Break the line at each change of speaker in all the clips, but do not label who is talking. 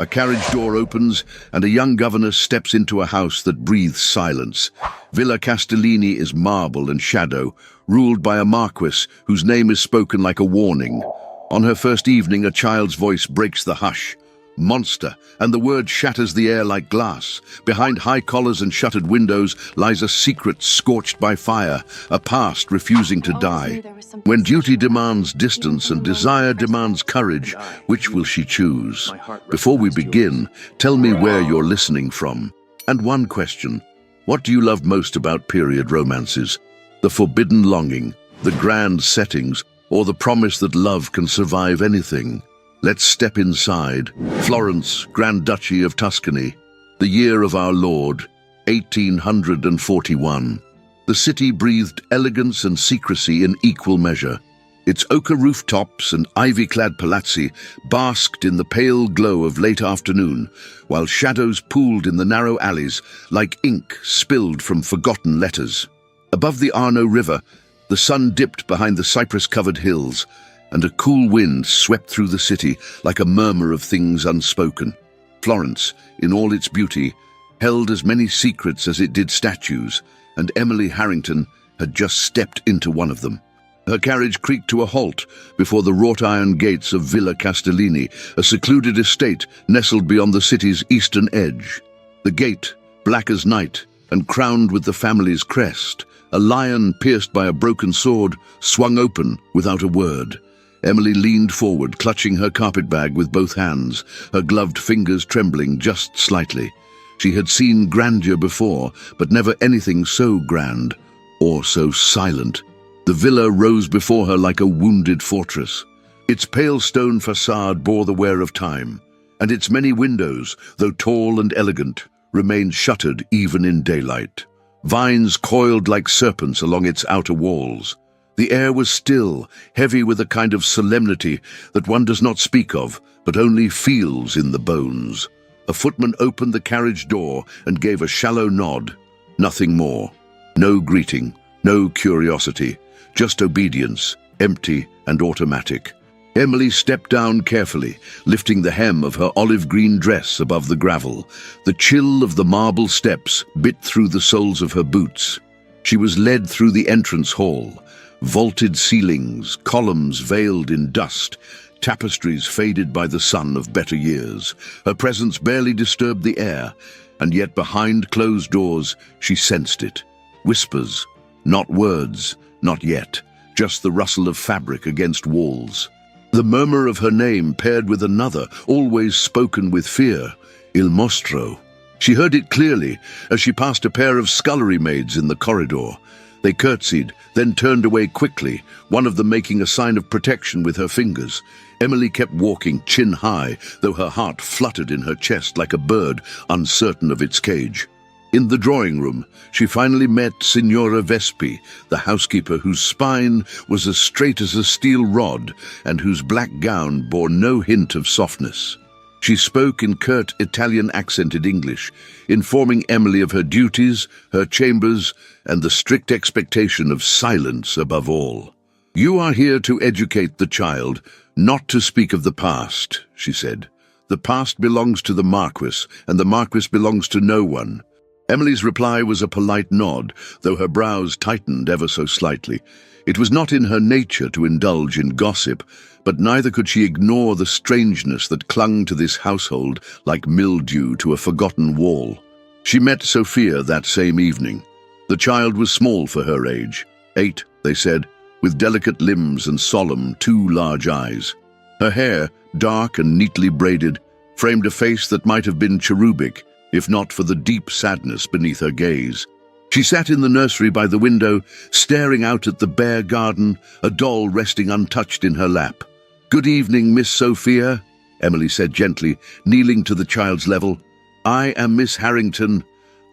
A carriage door opens, and a young governess steps into a house that breathes silence. Villa Castellini is marble and shadow, ruled by a Marquess whose name is spoken like a warning. On her first evening, a child's voice breaks the hush. Monster, and the word shatters the air like glass. Behind high collars and shuttered windows lies a secret scorched by fire, a past refusing to die. When duty demands distance and desire demands courage, which will she choose? Before we begin, tell me where you're listening from. And one question: what do you love most about period romances? The forbidden longing, the grand settings, or the promise that love can survive anything? Let's step inside. Florence, Grand Duchy of Tuscany. The year of our Lord, 1841. The city breathed elegance and secrecy in equal measure. Its ochre rooftops and ivy-clad palazzi basked in the pale glow of late afternoon, while shadows pooled in the narrow alleys like ink spilled from forgotten letters. Above the Arno River, the sun dipped behind the cypress-covered hills, and a cool wind swept through the city like a murmur of things unspoken. Florence, in all its beauty, held as many secrets as it did statues, and Emily Harrington had just stepped into one of them. Her carriage creaked to a halt before the wrought-iron gates of Villa Castellini, a secluded estate nestled beyond the city's eastern edge. The gate, black as night and crowned with the family's crest, a lion pierced by a broken sword, swung open without a word. Emily leaned forward, clutching her carpetbag with both hands, her gloved fingers trembling just slightly. She had seen grandeur before, but never anything so grand or so silent. The villa rose before her like a wounded fortress. Its pale stone facade bore the wear of time, and its many windows, though tall and elegant, remained shuttered even in daylight. Vines coiled like serpents along its outer walls. The air was still, heavy with a kind of solemnity that one does not speak of, but only feels in the bones. A footman opened the carriage door and gave a shallow nod. Nothing more. No greeting, no curiosity, just obedience, empty and automatic. Emily stepped down carefully, lifting the hem of her olive-green dress above the gravel. The chill of the marble steps bit through the soles of her boots. She was led through the entrance hall. Vaulted ceilings, columns veiled in dust, tapestries faded by the sun of better years. Her presence barely disturbed the air, and yet behind closed doors she sensed it. Whispers, not words, not yet, just the rustle of fabric against walls. The murmur of her name paired with another, always spoken with fear, Il Mostro. She heard it clearly as she passed a pair of scullery maids in the corridor. They curtsied, then turned away quickly, one of them making a sign of protection with her fingers. Emily kept walking, chin high, though her heart fluttered in her chest like a bird uncertain of its cage. In the drawing room, she finally met Signora Vespi, the housekeeper whose spine was as straight as a steel rod and whose black gown bore no hint of softness. She spoke in curt Italian-accented English, informing Emily of her duties, her chambers, and the strict expectation of silence above all. "You are here to educate the child, not to speak of the past," she said. "The past belongs to the Marquess, and the Marquess belongs to no one." Emily's reply was a polite nod, though her brows tightened ever so slightly. It was not in her nature to indulge in gossip, but neither could she ignore the strangeness that clung to this household like mildew to a forgotten wall. She met Sophia that same evening. The child was small for her age, 8, they said, with delicate limbs and solemn, too large eyes. Her hair, dark and neatly braided, framed a face that might have been cherubic, if not for the deep sadness beneath her gaze. She sat in the nursery by the window, staring out at the bare garden, a doll resting untouched in her lap. "Good evening, Miss Sophia," Emily said gently, kneeling to the child's level. "I am Miss Harrington.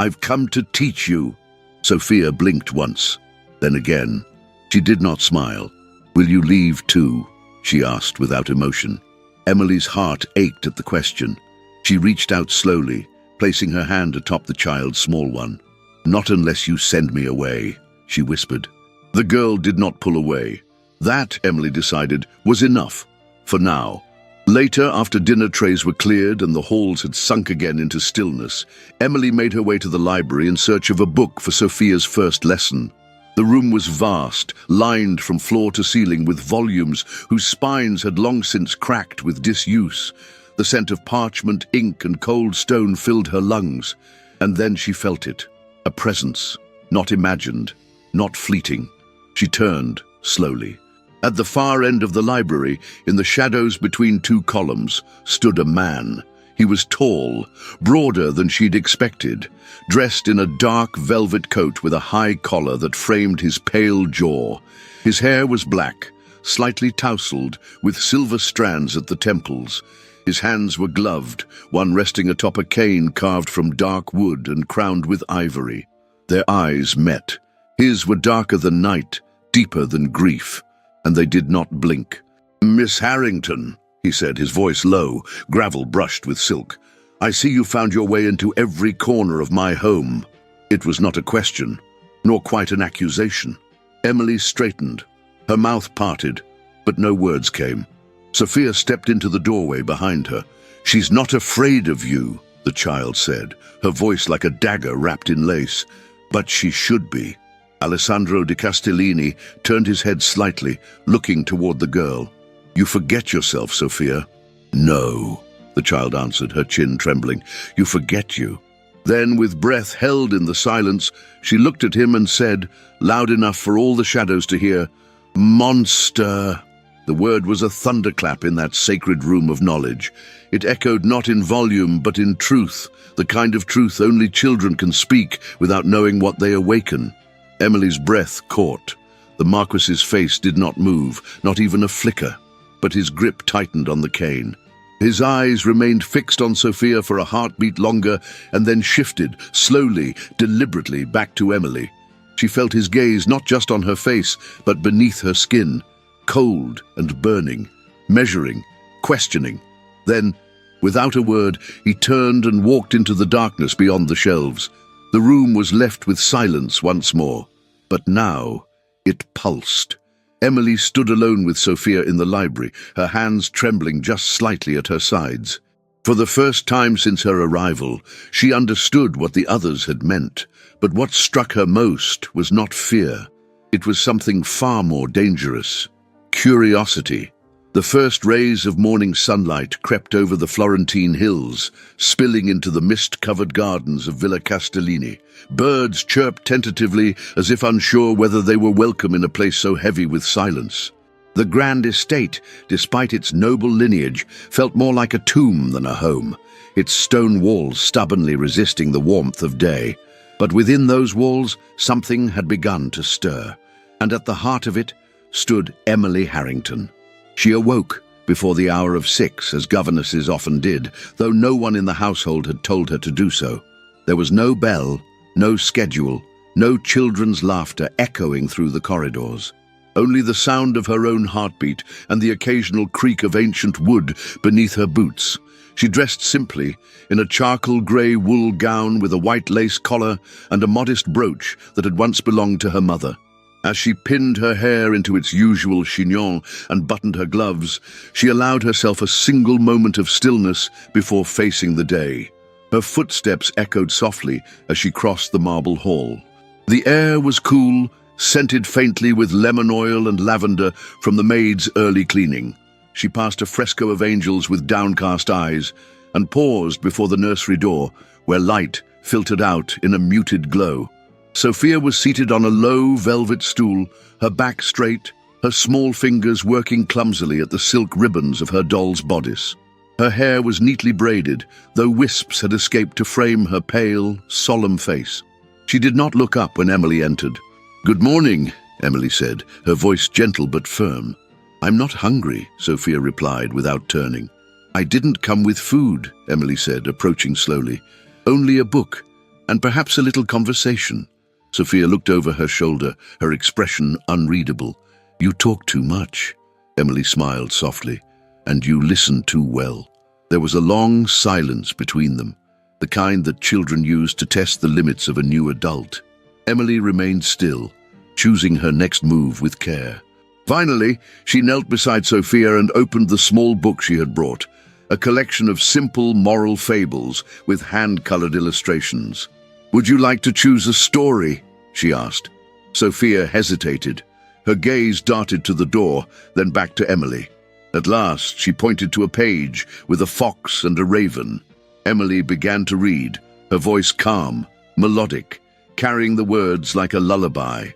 I've come to teach you." Sophia blinked once, then again. She did not smile. "Will you leave too?" she asked without emotion. Emily's heart ached at the question. She reached out slowly, placing her hand atop the child's small one. "Not unless you send me away," she whispered. The girl did not pull away. That, Emily decided, was enough, for now. Later, after dinner trays were cleared and the halls had sunk again into stillness, Emily made her way to the library in search of a book for Sophia's first lesson. The room was vast, lined from floor to ceiling with volumes whose spines had long since cracked with disuse. The scent of parchment, ink, and cold stone filled her lungs. And then she felt it, a presence, not imagined, not fleeting. She turned, slowly. At the far end of the library, in the shadows between two columns, stood a man. He was tall, broader than she'd expected, dressed in a dark velvet coat with a high collar that framed his pale jaw. His hair was black, slightly tousled, with silver strands at the temples. His hands were gloved, one resting atop a cane carved from dark wood and crowned with ivory. Their eyes met. His were darker than night, deeper than grief, and they did not blink. "Miss Harrington," he said, his voice low, gravel brushed with silk. "I see you found your way into every corner of my home." It was not a question, nor quite an accusation. Emily straightened, her mouth parted, but no words came. Sophia stepped into the doorway behind her. "She's not afraid of you," the child said, her voice like a dagger wrapped in lace. "But she should be." Alessandro de Castellini turned his head slightly, looking toward the girl. "You forget yourself, Sophia." "No," the child answered, her chin trembling. "You forget you." Then, with breath held in the silence, she looked at him and said, loud enough for all the shadows to hear, "Monster." The word was a thunderclap in that sacred room of knowledge. It echoed not in volume, but in truth, the kind of truth only children can speak without knowing what they awaken. Emily's breath caught. The Marquess's face did not move, not even a flicker, but his grip tightened on the cane. His eyes remained fixed on Sophia for a heartbeat longer and then shifted, slowly, deliberately, back to Emily. She felt his gaze not just on her face, but beneath her skin, cold and burning, measuring, questioning. Then, without a word, he turned and walked into the darkness beyond the shelves. The room was left with silence once more, but now it pulsed. Emily stood alone with Sophia in the library, her hands trembling just slightly at her sides. For the first time since her arrival, she understood what the others had meant, but what struck her most was not fear. It was something far more dangerous. Curiosity. The first rays of morning sunlight crept over the Florentine hills, spilling into the mist-covered gardens of Villa Castellini. Birds chirped tentatively, as if unsure whether they were welcome in a place so heavy with silence. The grand estate, despite its noble lineage, felt more like a tomb than a home, its stone walls stubbornly resisting the warmth of day. But within those walls, something had begun to stir, and at the heart of it stood Emily Harrington. She awoke before the hour of 6, as governesses often did, though no one in the household had told her to do so. There was no bell, no schedule, no children's laughter echoing through the corridors. Only the sound of her own heartbeat and the occasional creak of ancient wood beneath her boots. She dressed simply, in a charcoal grey wool gown with a white lace collar and a modest brooch that had once belonged to her mother. As she pinned her hair into its usual chignon and buttoned her gloves, she allowed herself a single moment of stillness before facing the day. Her footsteps echoed softly as she crossed the marble hall. The air was cool, scented faintly with lemon oil and lavender from the maid's early cleaning. She passed a fresco of angels with downcast eyes and paused before the nursery door, where light filtered out in a muted glow. Sophia was seated on a low velvet stool, her back straight, her small fingers working clumsily at the silk ribbons of her doll's bodice. Her hair was neatly braided, though wisps had escaped to frame her pale, solemn face. She did not look up when Emily entered. "Good morning," Emily said, her voice gentle but firm. "I'm not hungry," Sophia replied without turning. "I didn't come with food," Emily said, approaching slowly. "Only a book, and perhaps a little conversation." Sophia looked over her shoulder, her expression unreadable. "You talk too much," Emily smiled softly, "and you listen too well." There was a long silence between them, the kind that children use to test the limits of a new adult. Emily remained still, choosing her next move with care. Finally, she knelt beside Sophia and opened the small book she had brought, a collection of simple moral fables with hand-colored illustrations. "Would you like to choose a story?" she asked. Sophia hesitated. Her gaze darted to the door, then back to Emily. At last, she pointed to a page with a fox and a raven. Emily began to read, her voice calm, melodic, carrying the words like a lullaby.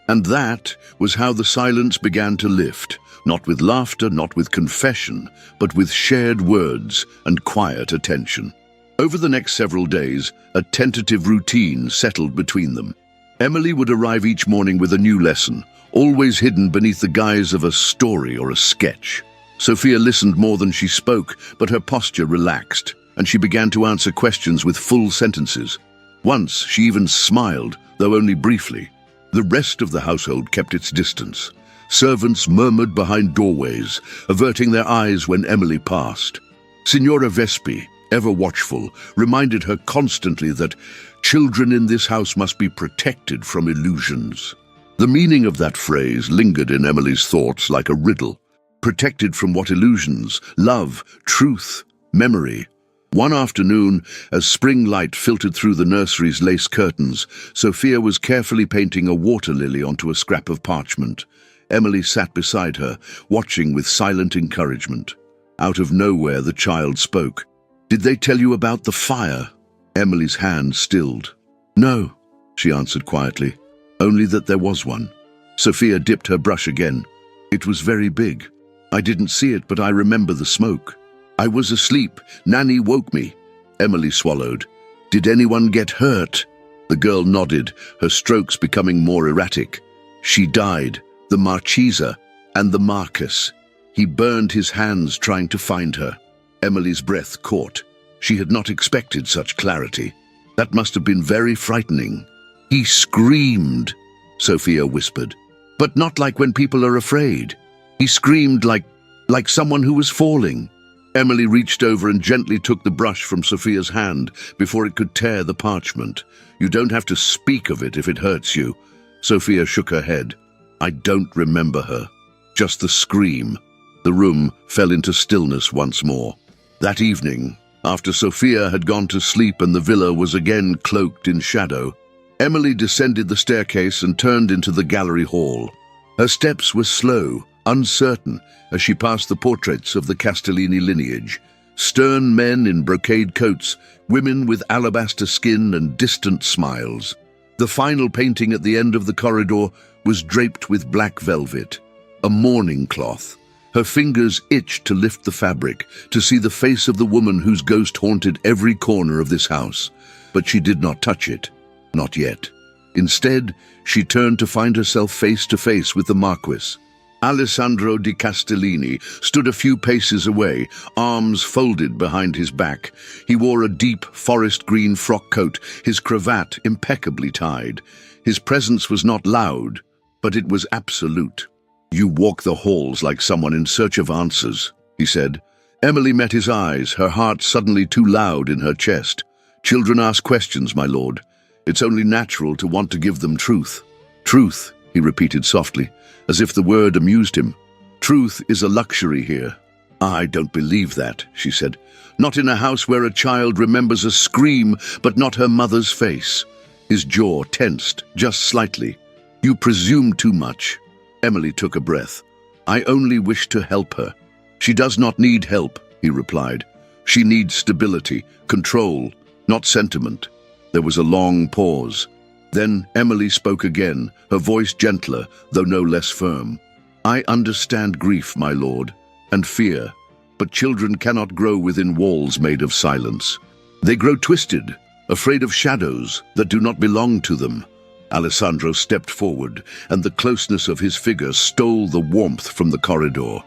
And that was how the silence began to lift, not with laughter, not with confession, but with shared words and quiet attention. Over the next several days, a tentative routine settled between them. Emily would arrive each morning with a new lesson, always hidden beneath the guise of a story or a sketch. Sophia listened more than she spoke, but her posture relaxed, and she began to answer questions with full sentences. Once she even smiled, though only briefly. The rest of the household kept its distance. Servants murmured behind doorways, averting their eyes when Emily passed. Signora Vespi, ever watchful, reminded her constantly that children in this house must be protected from illusions. The meaning of that phrase lingered in Emily's thoughts like a riddle. Protected from what illusions? Love, truth, memory. One afternoon, as spring light filtered through the nursery's lace curtains, Sophia was carefully painting a water lily onto a scrap of parchment. Emily sat beside her, watching with silent encouragement. Out of nowhere, the child spoke. "Did they tell you about the fire?" Emily's hand stilled. "No," she answered quietly. "Only that there was one." Sophia dipped her brush again. "It was very big. I didn't see it, but I remember the smoke. I was asleep. Nanny woke me." Emily swallowed. "Did anyone get hurt?" The girl nodded, her strokes becoming more erratic. "She died, the Marchesa and the Marquess. He burned his hands trying to find her." Emily's breath caught. She had not expected such clarity. "That must have been very frightening." "He screamed," Sophia whispered. "But not like when people are afraid. He screamed like someone who was falling." Emily reached over and gently took the brush from Sophia's hand before it could tear the parchment. "You don't have to speak of it if it hurts you." Sophia shook her head. "I don't remember her. Just the scream." The room fell into stillness once more. That evening, after Sophia had gone to sleep and the villa was again cloaked in shadow, Emily descended the staircase and turned into the gallery hall. Her steps were slow, uncertain, as she passed the portraits of the Castellini lineage. Stern men in brocade coats, women with alabaster skin and distant smiles. The final painting at the end of the corridor was draped with black velvet, a mourning cloth. Her fingers itched to lift the fabric, to see the face of the woman whose ghost haunted every corner of this house. But she did not touch it. Not yet. Instead, she turned to find herself face to face with the Marquess. Alessandro di Castellini stood a few paces away, arms folded behind his back. He wore a deep forest green frock coat, his cravat impeccably tied. His presence was not loud, but it was absolute. "You walk the halls like someone in search of answers," he said. Emily met his eyes, her heart suddenly too loud in her chest. "Children ask questions, my lord. It's only natural to want to give them truth." "Truth," he repeated softly, as if the word amused him. "Truth is a luxury here." "I don't believe that," she said. "Not in a house where a child remembers a scream, but not her mother's face." His jaw tensed, just slightly. "You presume too much." Emily took a breath. "I only wish to help her." "She does not need help," he replied. "She needs stability, control, not sentiment." There was a long pause. Then Emily spoke again, her voice gentler, though no less firm. "I understand grief, my lord, and fear, but children cannot grow within walls made of silence. They grow twisted, afraid of shadows that do not belong to them." Alessandro stepped forward, and the closeness of his figure stole the warmth from the corridor.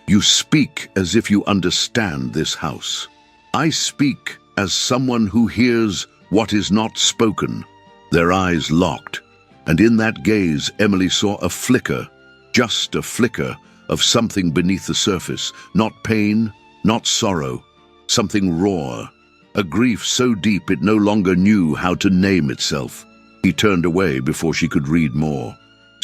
"You speak as if you understand this house." "I speak as someone who hears what is not spoken." Their eyes locked, and in that gaze Emily saw a flicker, just a flicker, of something beneath the surface, not pain, not sorrow, something raw, a grief so deep it no longer knew how to name itself. He turned away before she could read more.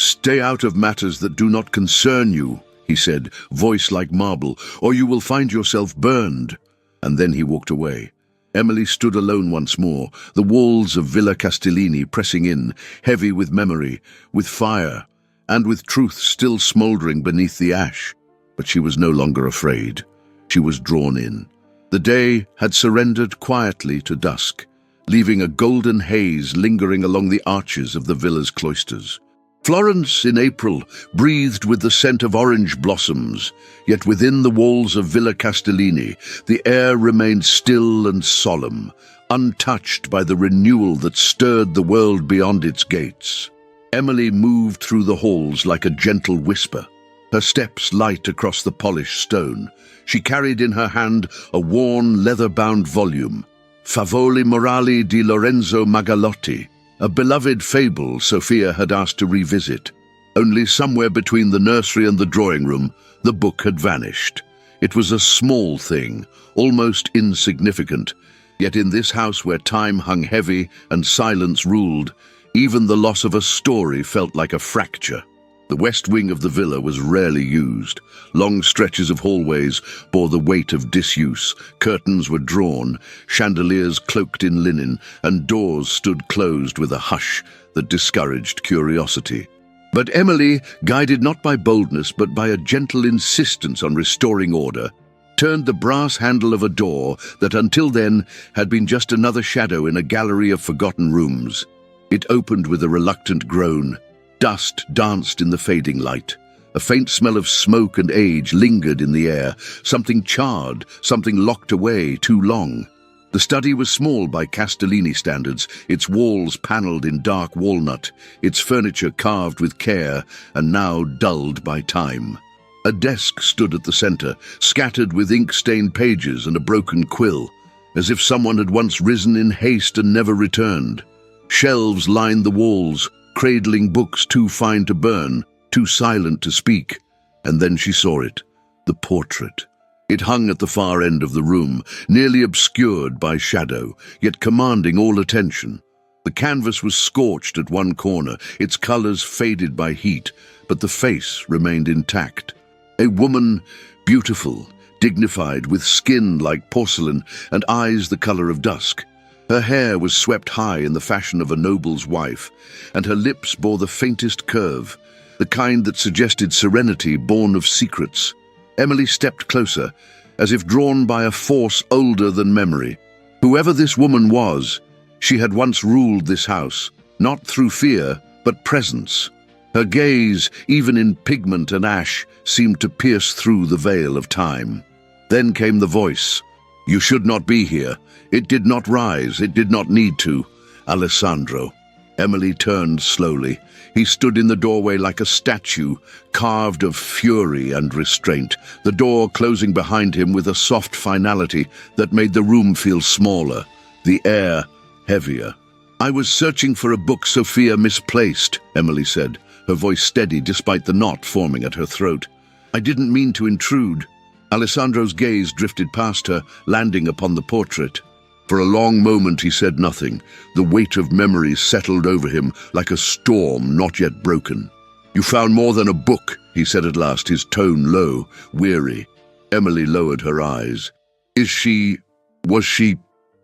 "Stay out of matters that do not concern you," he said, voice like marble, "or you will find yourself burned." And then he walked away. Emily stood alone once more, the walls of Villa Castellini pressing in, heavy with memory, with fire, and with truth still smouldering beneath the ash. But she was no longer afraid. She was drawn in. The day had surrendered quietly to dusk, leaving a golden haze lingering along the arches of the villa's cloisters. Florence in April breathed with the scent of orange blossoms, yet within the walls of Villa Castellini the air remained still and solemn, untouched by the renewal that stirred the world beyond its gates. Emily moved through the halls like a gentle whisper, her steps light across the polished stone. She carried in her hand a worn, leather-bound volume, Favoli Morali di Lorenzo Magalotti, a beloved fable Sophia had asked to revisit. Only somewhere between the nursery and the drawing room, the book had vanished. It was a small thing, almost insignificant, yet in this house where time hung heavy and silence ruled, even the loss of a story felt like a fracture. The west wing of the villa was rarely used. Long stretches of hallways bore the weight of disuse, curtains were drawn, chandeliers cloaked in linen, and doors stood closed with a hush that discouraged curiosity. But Emily, guided not by boldness but by a gentle insistence on restoring order, turned the brass handle of a door that until then had been just another shadow in a gallery of forgotten rooms. It opened with a reluctant groan. Dust danced in the fading light. A faint smell of smoke and age lingered in the air, something charred, something locked away too long. The study was small by Castellini standards, its walls panelled in dark walnut, its furniture carved with care and now dulled by time. A desk stood at the centre, scattered with ink-stained pages and a broken quill, as if someone had once risen in haste and never returned. Shelves lined the walls, cradling books too fine to burn, too silent to speak. And then she saw it, the portrait. It hung at the far end of the room, nearly obscured by shadow, yet commanding all attention. The canvas was scorched at one corner, its colours faded by heat, but the face remained intact. A woman, beautiful, dignified, with skin like porcelain and eyes the colour of dusk. Her hair was swept high in the fashion of a noble's wife, and her lips bore the faintest curve, the kind that suggested serenity born of secrets. Emily stepped closer, as if drawn by a force older than memory. Whoever this woman was, she had once ruled this house, not through fear, but presence. Her gaze, even in pigment and ash, seemed to pierce through the veil of time. Then came the voice. "You should not be here. It did not rise, it did not need to. Alessandro." Emily turned slowly. He stood in the doorway like a statue, carved of fury and restraint, the door closing behind him with a soft finality that made the room feel smaller, the air heavier. "I was searching for a book Sophia misplaced," Emily said, her voice steady despite the knot forming at her throat. "I didn't mean to intrude." Alessandro's gaze drifted past her, landing upon the portrait. For a long moment he said nothing. The weight of memory settled over him like a storm not yet broken. "You found more than a book," he said at last, his tone low, weary. Emily lowered her eyes. Was she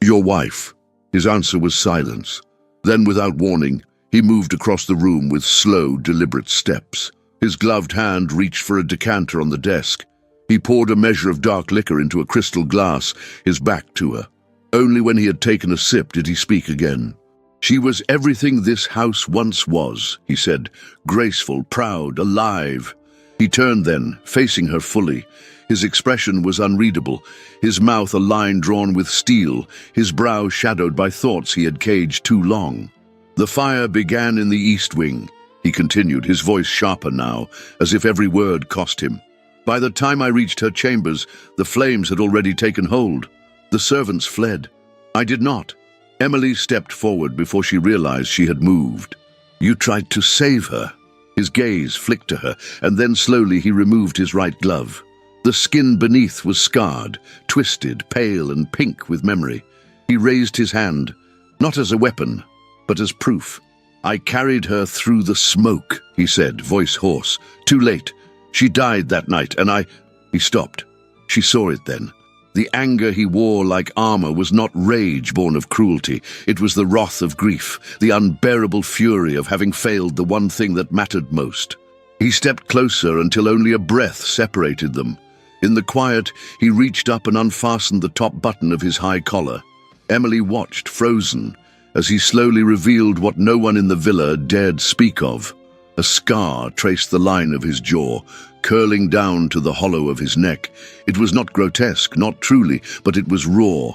your wife?" His answer was silence. Then, without warning, he moved across the room with slow, deliberate steps. His gloved hand reached for a decanter on the desk. He poured a measure of dark liquor into a crystal glass, his back to her. Only when he had taken a sip did he speak again. "She was everything this house once was," he said, graceful, proud, alive. He turned then, facing her fully. His expression was unreadable, his mouth a line drawn with steel, his brow shadowed by thoughts he had caged too long. "The fire began in the east wing," he continued, his voice sharper now, as if every word cost him. "By the time I reached her chambers, the flames had already taken hold. The servants fled. I did not." Emily stepped forward before she realized she had moved. "You tried to save her." His gaze flicked to her, and then slowly he removed his right glove. The skin beneath was scarred, twisted, pale and pink with memory. He raised his hand, not as a weapon, but as proof. "I carried her through the smoke," he said, voice hoarse. "Too late. She died that night, and I—" He stopped. She saw it then. The anger he wore like armor was not rage born of cruelty. It was the wrath of grief, the unbearable fury of having failed the one thing that mattered most. He stepped closer until only a breath separated them. In the quiet, he reached up and unfastened the top button of his high collar. Emily watched, frozen, as he slowly revealed what no one in the villa dared speak of. A scar traced the line of his jaw, curling down to the hollow of his neck. It was not grotesque, not truly, but it was raw,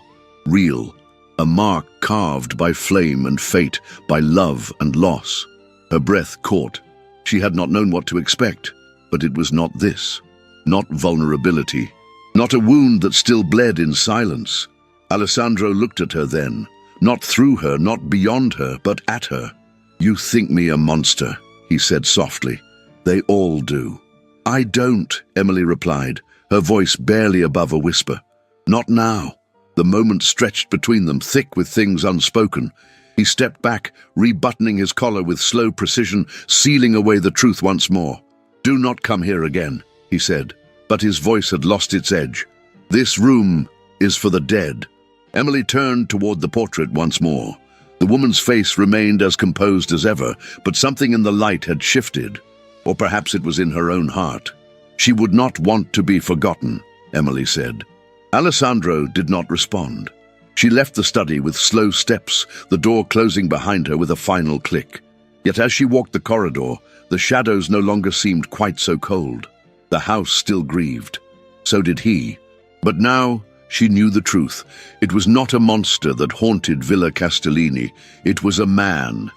real. A mark carved by flame and fate, by love and loss. Her breath caught. She had not known what to expect, but it was not this. Not vulnerability. Not a wound that still bled in silence. Alessandro looked at her then. Not through her, not beyond her, but at her. "You think me a monster," he said softly. "They all do." "I don't," Emily replied, her voice barely above a whisper. "Not now." The moment stretched between them, thick with things unspoken. He stepped back, rebuttoning his collar with slow precision, sealing away the truth once more. "Do not come here again," he said, but his voice had lost its edge. "This room is for the dead." Emily turned toward the portrait once more. The woman's face remained as composed as ever, but something in the light had shifted. Or perhaps it was in her own heart. "She would not want to be forgotten," Emily said. Alessandro did not respond. She left the study with slow steps, the door closing behind her with a final click. Yet as she walked the corridor, the shadows no longer seemed quite so cold. The house still grieved. So did he. But now she knew the truth. It was not a monster that haunted Villa Castellini. It was a man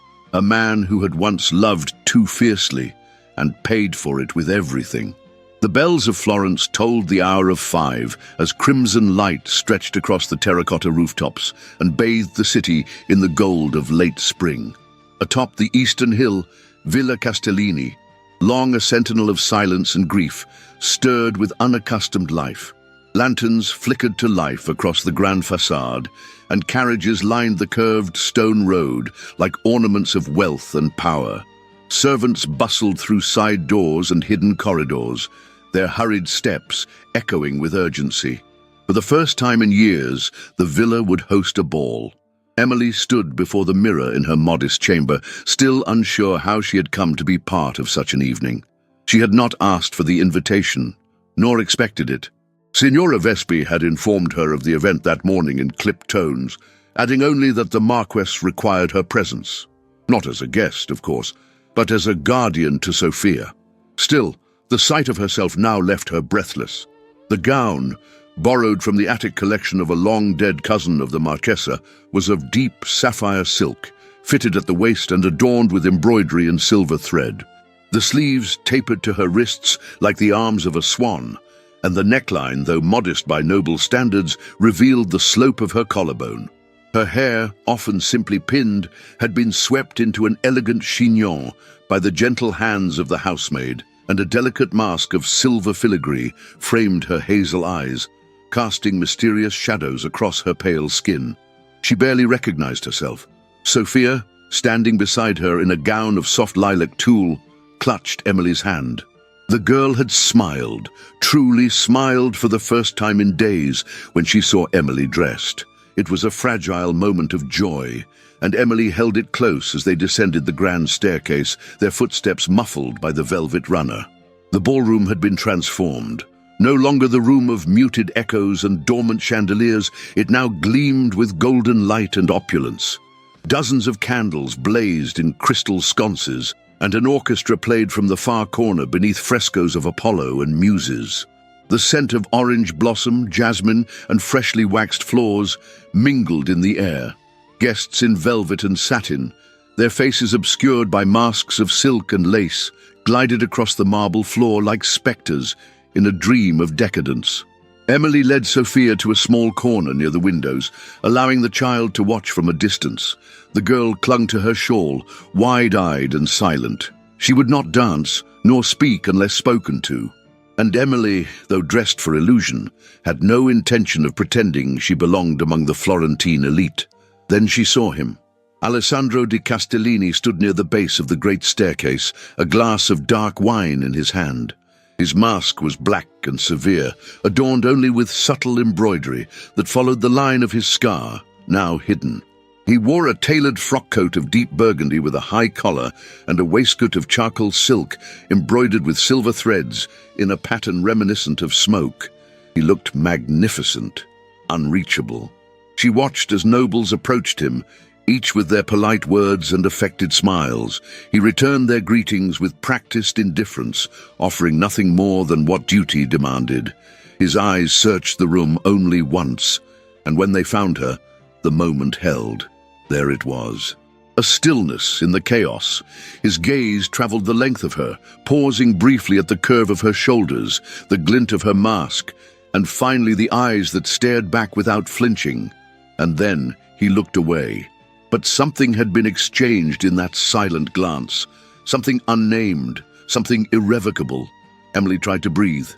who had once loved too fiercely and paid for it with everything. The bells of Florence tolled the hour of 5 as crimson light stretched across the terracotta rooftops and bathed the city in the gold of late spring. Atop the eastern hill, Villa Castellini, long a sentinel of silence and grief, stirred with unaccustomed life. Lanterns flickered to life across the grand facade, and carriages lined the curved stone road like ornaments of wealth and power. Servants bustled through side doors and hidden corridors, their hurried steps echoing with urgency. For the first time in years, the villa would host a ball. Emily stood before the mirror in her modest chamber, still unsure how she had come to be part of such an evening. She had not asked for the invitation, nor expected it. Signora Vespi had informed her of the event that morning in clipped tones, adding only that the Marquess required her presence. Not as a guest, of course, but as a guardian to Sophia. Still, the sight of herself now left her breathless. The gown, borrowed from the attic collection of a long-dead cousin of the Marchesa, was of deep sapphire silk, fitted at the waist and adorned with embroidery and silver thread. The sleeves tapered to her wrists like the arms of a swan, and the neckline, though modest by noble standards, revealed the slope of her collarbone. Her hair, often simply pinned, had been swept into an elegant chignon by the gentle hands of the housemaid, and a delicate mask of silver filigree framed her hazel eyes, casting mysterious shadows across her pale skin. She barely recognized herself. Sophia, standing beside her in a gown of soft lilac tulle, clutched Emily's hand. The girl had smiled, truly smiled for the first time in days when she saw Emily dressed. It was a fragile moment of joy, and Emily held it close as they descended the grand staircase, their footsteps muffled by the velvet runner. The ballroom had been transformed. No longer the room of muted echoes and dormant chandeliers, it now gleamed with golden light and opulence. Dozens of candles blazed in crystal sconces, and an orchestra played from the far corner beneath frescoes of Apollo and Muses. The scent of orange blossom, jasmine, and freshly waxed floors mingled in the air. Guests in velvet and satin, their faces obscured by masks of silk and lace, glided across the marble floor like spectres in a dream of decadence. Emily led Sophia to a small corner near the windows, allowing the child to watch from a distance. The girl clung to her shawl, wide-eyed and silent. She would not dance, nor speak unless spoken to. And Emily, though dressed for illusion, had no intention of pretending she belonged among the Florentine elite. Then she saw him. Alessandro di Castellini stood near the base of the great staircase, a glass of dark wine in his hand. His mask was black and severe, adorned only with subtle embroidery that followed the line of his scar, now hidden. He wore a tailored frock coat of deep burgundy with a high collar and a waistcoat of charcoal silk embroidered with silver threads in a pattern reminiscent of smoke. He looked magnificent, unreachable. She watched as nobles approached him, each with their polite words and affected smiles. He returned their greetings with practiced indifference, offering nothing more than what duty demanded. His eyes searched the room only once, and when they found her, the moment held. There it was. A stillness in the chaos. His gaze traveled the length of her, pausing briefly at the curve of her shoulders, the glint of her mask, and finally the eyes that stared back without flinching. And then he looked away. But something had been exchanged in that silent glance. Something unnamed, something irrevocable. Emily tried to breathe.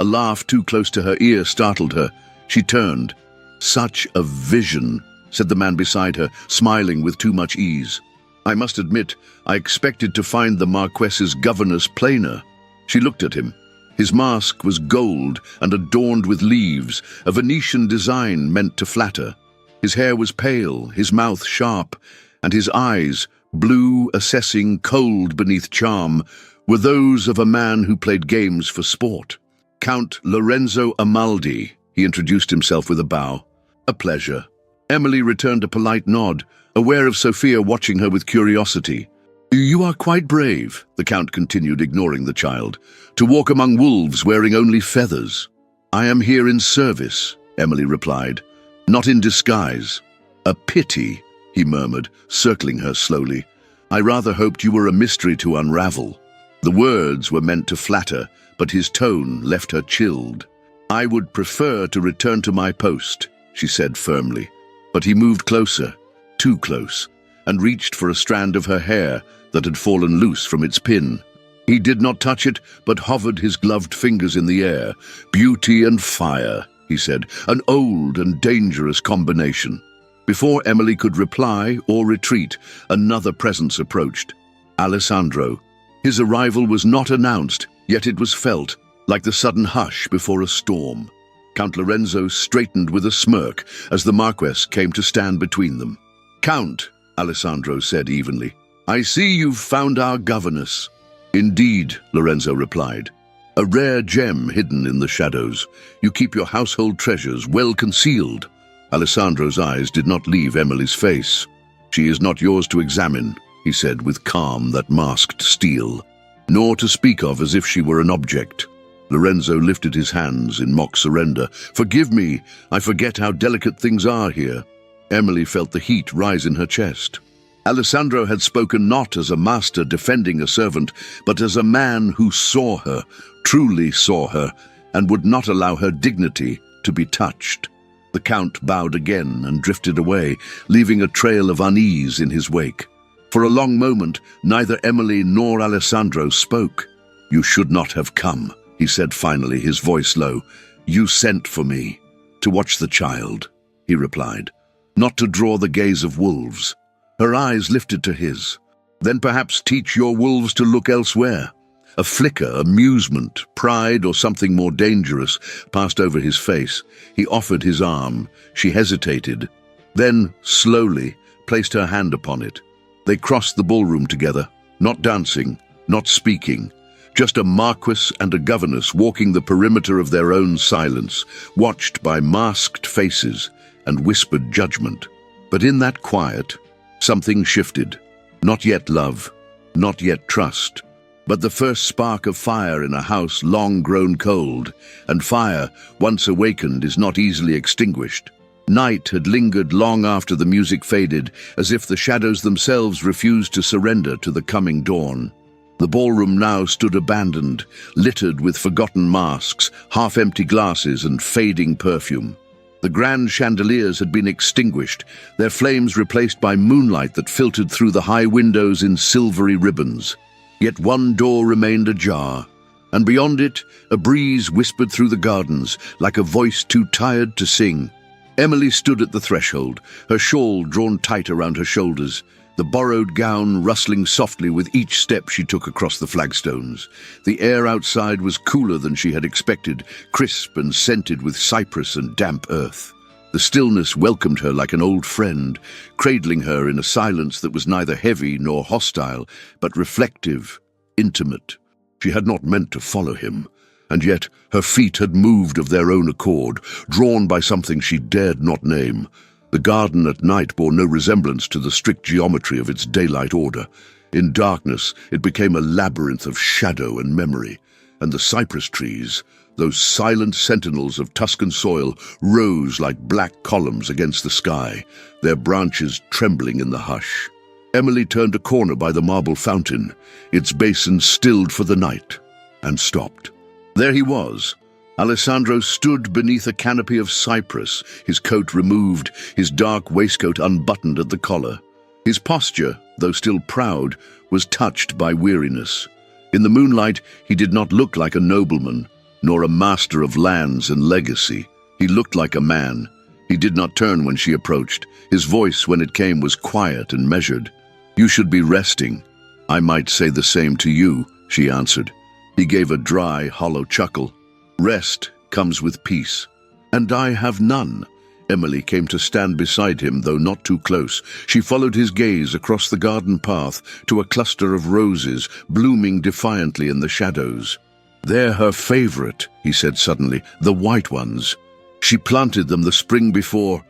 A laugh too close to her ear startled her. She turned. "Such a vision," said the man beside her, smiling with too much ease. "I must admit, I expected to find the Marquess's governess plainer." She looked at him. His mask was gold and adorned with leaves, a Venetian design meant to flatter. His hair was pale, his mouth sharp, and his eyes, blue, assessing, cold beneath charm, were those of a man who played games for sport. "Count Lorenzo Amaldi," he introduced himself with a bow. "A pleasure." Emily returned a polite nod, aware of Sophia watching her with curiosity. "You are quite brave," the Count continued, ignoring the child, "to walk among wolves wearing only feathers." "I am here in service," Emily replied. "Not in disguise." "A pity," he murmured, circling her slowly. "I rather hoped you were a mystery to unravel." The words were meant to flatter, but his tone left her chilled. "I would prefer to return to my post," she said firmly. But he moved closer, too close, and reached for a strand of her hair that had fallen loose from its pin. He did not touch it, but hovered his gloved fingers in the air. "Beauty and fire," he said, "an old and dangerous combination." Before Emily could reply or retreat, another presence approached. Alessandro. His arrival was not announced, yet it was felt, like the sudden hush before a storm. Count Lorenzo straightened with a smirk as the Marquess came to stand between them. "Count," Alessandro said evenly, "I see you've found our governess." "Indeed," Lorenzo replied. "A rare gem hidden in the shadows. You keep your household treasures well concealed." Alessandro's eyes did not leave Emily's face. "She is not yours to examine," he said with calm that masked steel, "nor to speak of as if she were an object." Lorenzo lifted his hands in mock surrender. "Forgive me, I forget how delicate things are here." Emily felt the heat rise in her chest. Alessandro had spoken not as a master defending a servant, but as a man who saw her, truly saw her, and would not allow her dignity to be touched. The Count bowed again and drifted away, leaving a trail of unease in his wake. For a long moment, neither Emily nor Alessandro spoke. "You should not have come," he said finally, his voice low. "You sent for me." "To watch the child," he replied. "Not to draw the gaze of wolves." Her eyes lifted to his. "Then perhaps teach your wolves to look elsewhere." A flicker, amusement, pride, or something more dangerous passed over his face. He offered his arm. She hesitated, then, slowly, placed her hand upon it. They crossed the ballroom together, not dancing, not speaking, just a Marquess and a governess walking the perimeter of their own silence, watched by masked faces and whispered judgment. But in that quiet, something shifted. Not yet love, not yet trust, but the first spark of fire in a house long grown cold, and fire, once awakened, is not easily extinguished. Night had lingered long after the music faded, as if the shadows themselves refused to surrender to the coming dawn. The ballroom now stood abandoned, littered with forgotten masks, half-empty glasses, and fading perfume. The grand chandeliers had been extinguished, their flames replaced by moonlight that filtered through the high windows in silvery ribbons. Yet one door remained ajar, and beyond it, a breeze whispered through the gardens, like a voice too tired to sing. Emily stood at the threshold, her shawl drawn tight around her shoulders, the borrowed gown rustling softly with each step she took across the flagstones. The air outside was cooler than she had expected, crisp and scented with cypress and damp earth. The stillness welcomed her like an old friend, cradling her in a silence that was neither heavy nor hostile, but reflective, intimate. She had not meant to follow him, and yet her feet had moved of their own accord, drawn by something she dared not name. The garden at night bore no resemblance to the strict geometry of its daylight order. In darkness, it became a labyrinth of shadow and memory, and the cypress trees, those silent sentinels of Tuscan soil, rose like black columns against the sky, their branches trembling in the hush. Emily turned a corner by the marble fountain, its basin stilled for the night, and stopped. There he was. Alessandro stood beneath a canopy of cypress, his coat removed, his dark waistcoat unbuttoned at the collar. His posture, though still proud, was touched by weariness. In the moonlight, he did not look like a nobleman, nor a master of lands and legacy. He looked like a man. He did not turn when she approached. His voice, when it came, was quiet and measured. "You should be resting. I might say the same to you," she answered. He gave a dry, hollow chuckle. "Rest comes with peace. And I have none." Emily came to stand beside him, though not too close. She followed his gaze across the garden path to a cluster of roses blooming defiantly in the shadows. "They're her favorite," he said suddenly, "the white ones. She planted them the spring before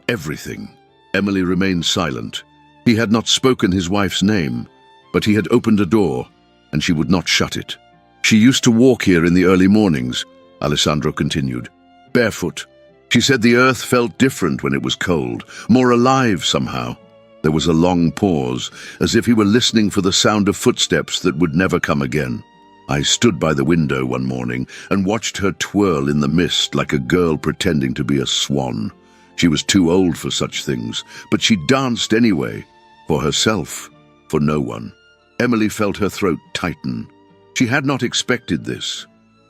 everything." Emily remained silent. He had not spoken his wife's name, but he had opened a door, and she would not shut it. "She used to walk here in the early mornings," Alessandro continued, "barefoot. She said the earth felt different when it was cold, more alive somehow." There was a long pause, as if he were listening for the sound of footsteps that would never come again. "I stood by the window one morning and watched her twirl in the mist like a girl pretending to be a swan. She was too old for such things, but she danced anyway, for herself, for no one." Emily felt her throat tighten. She had not expected this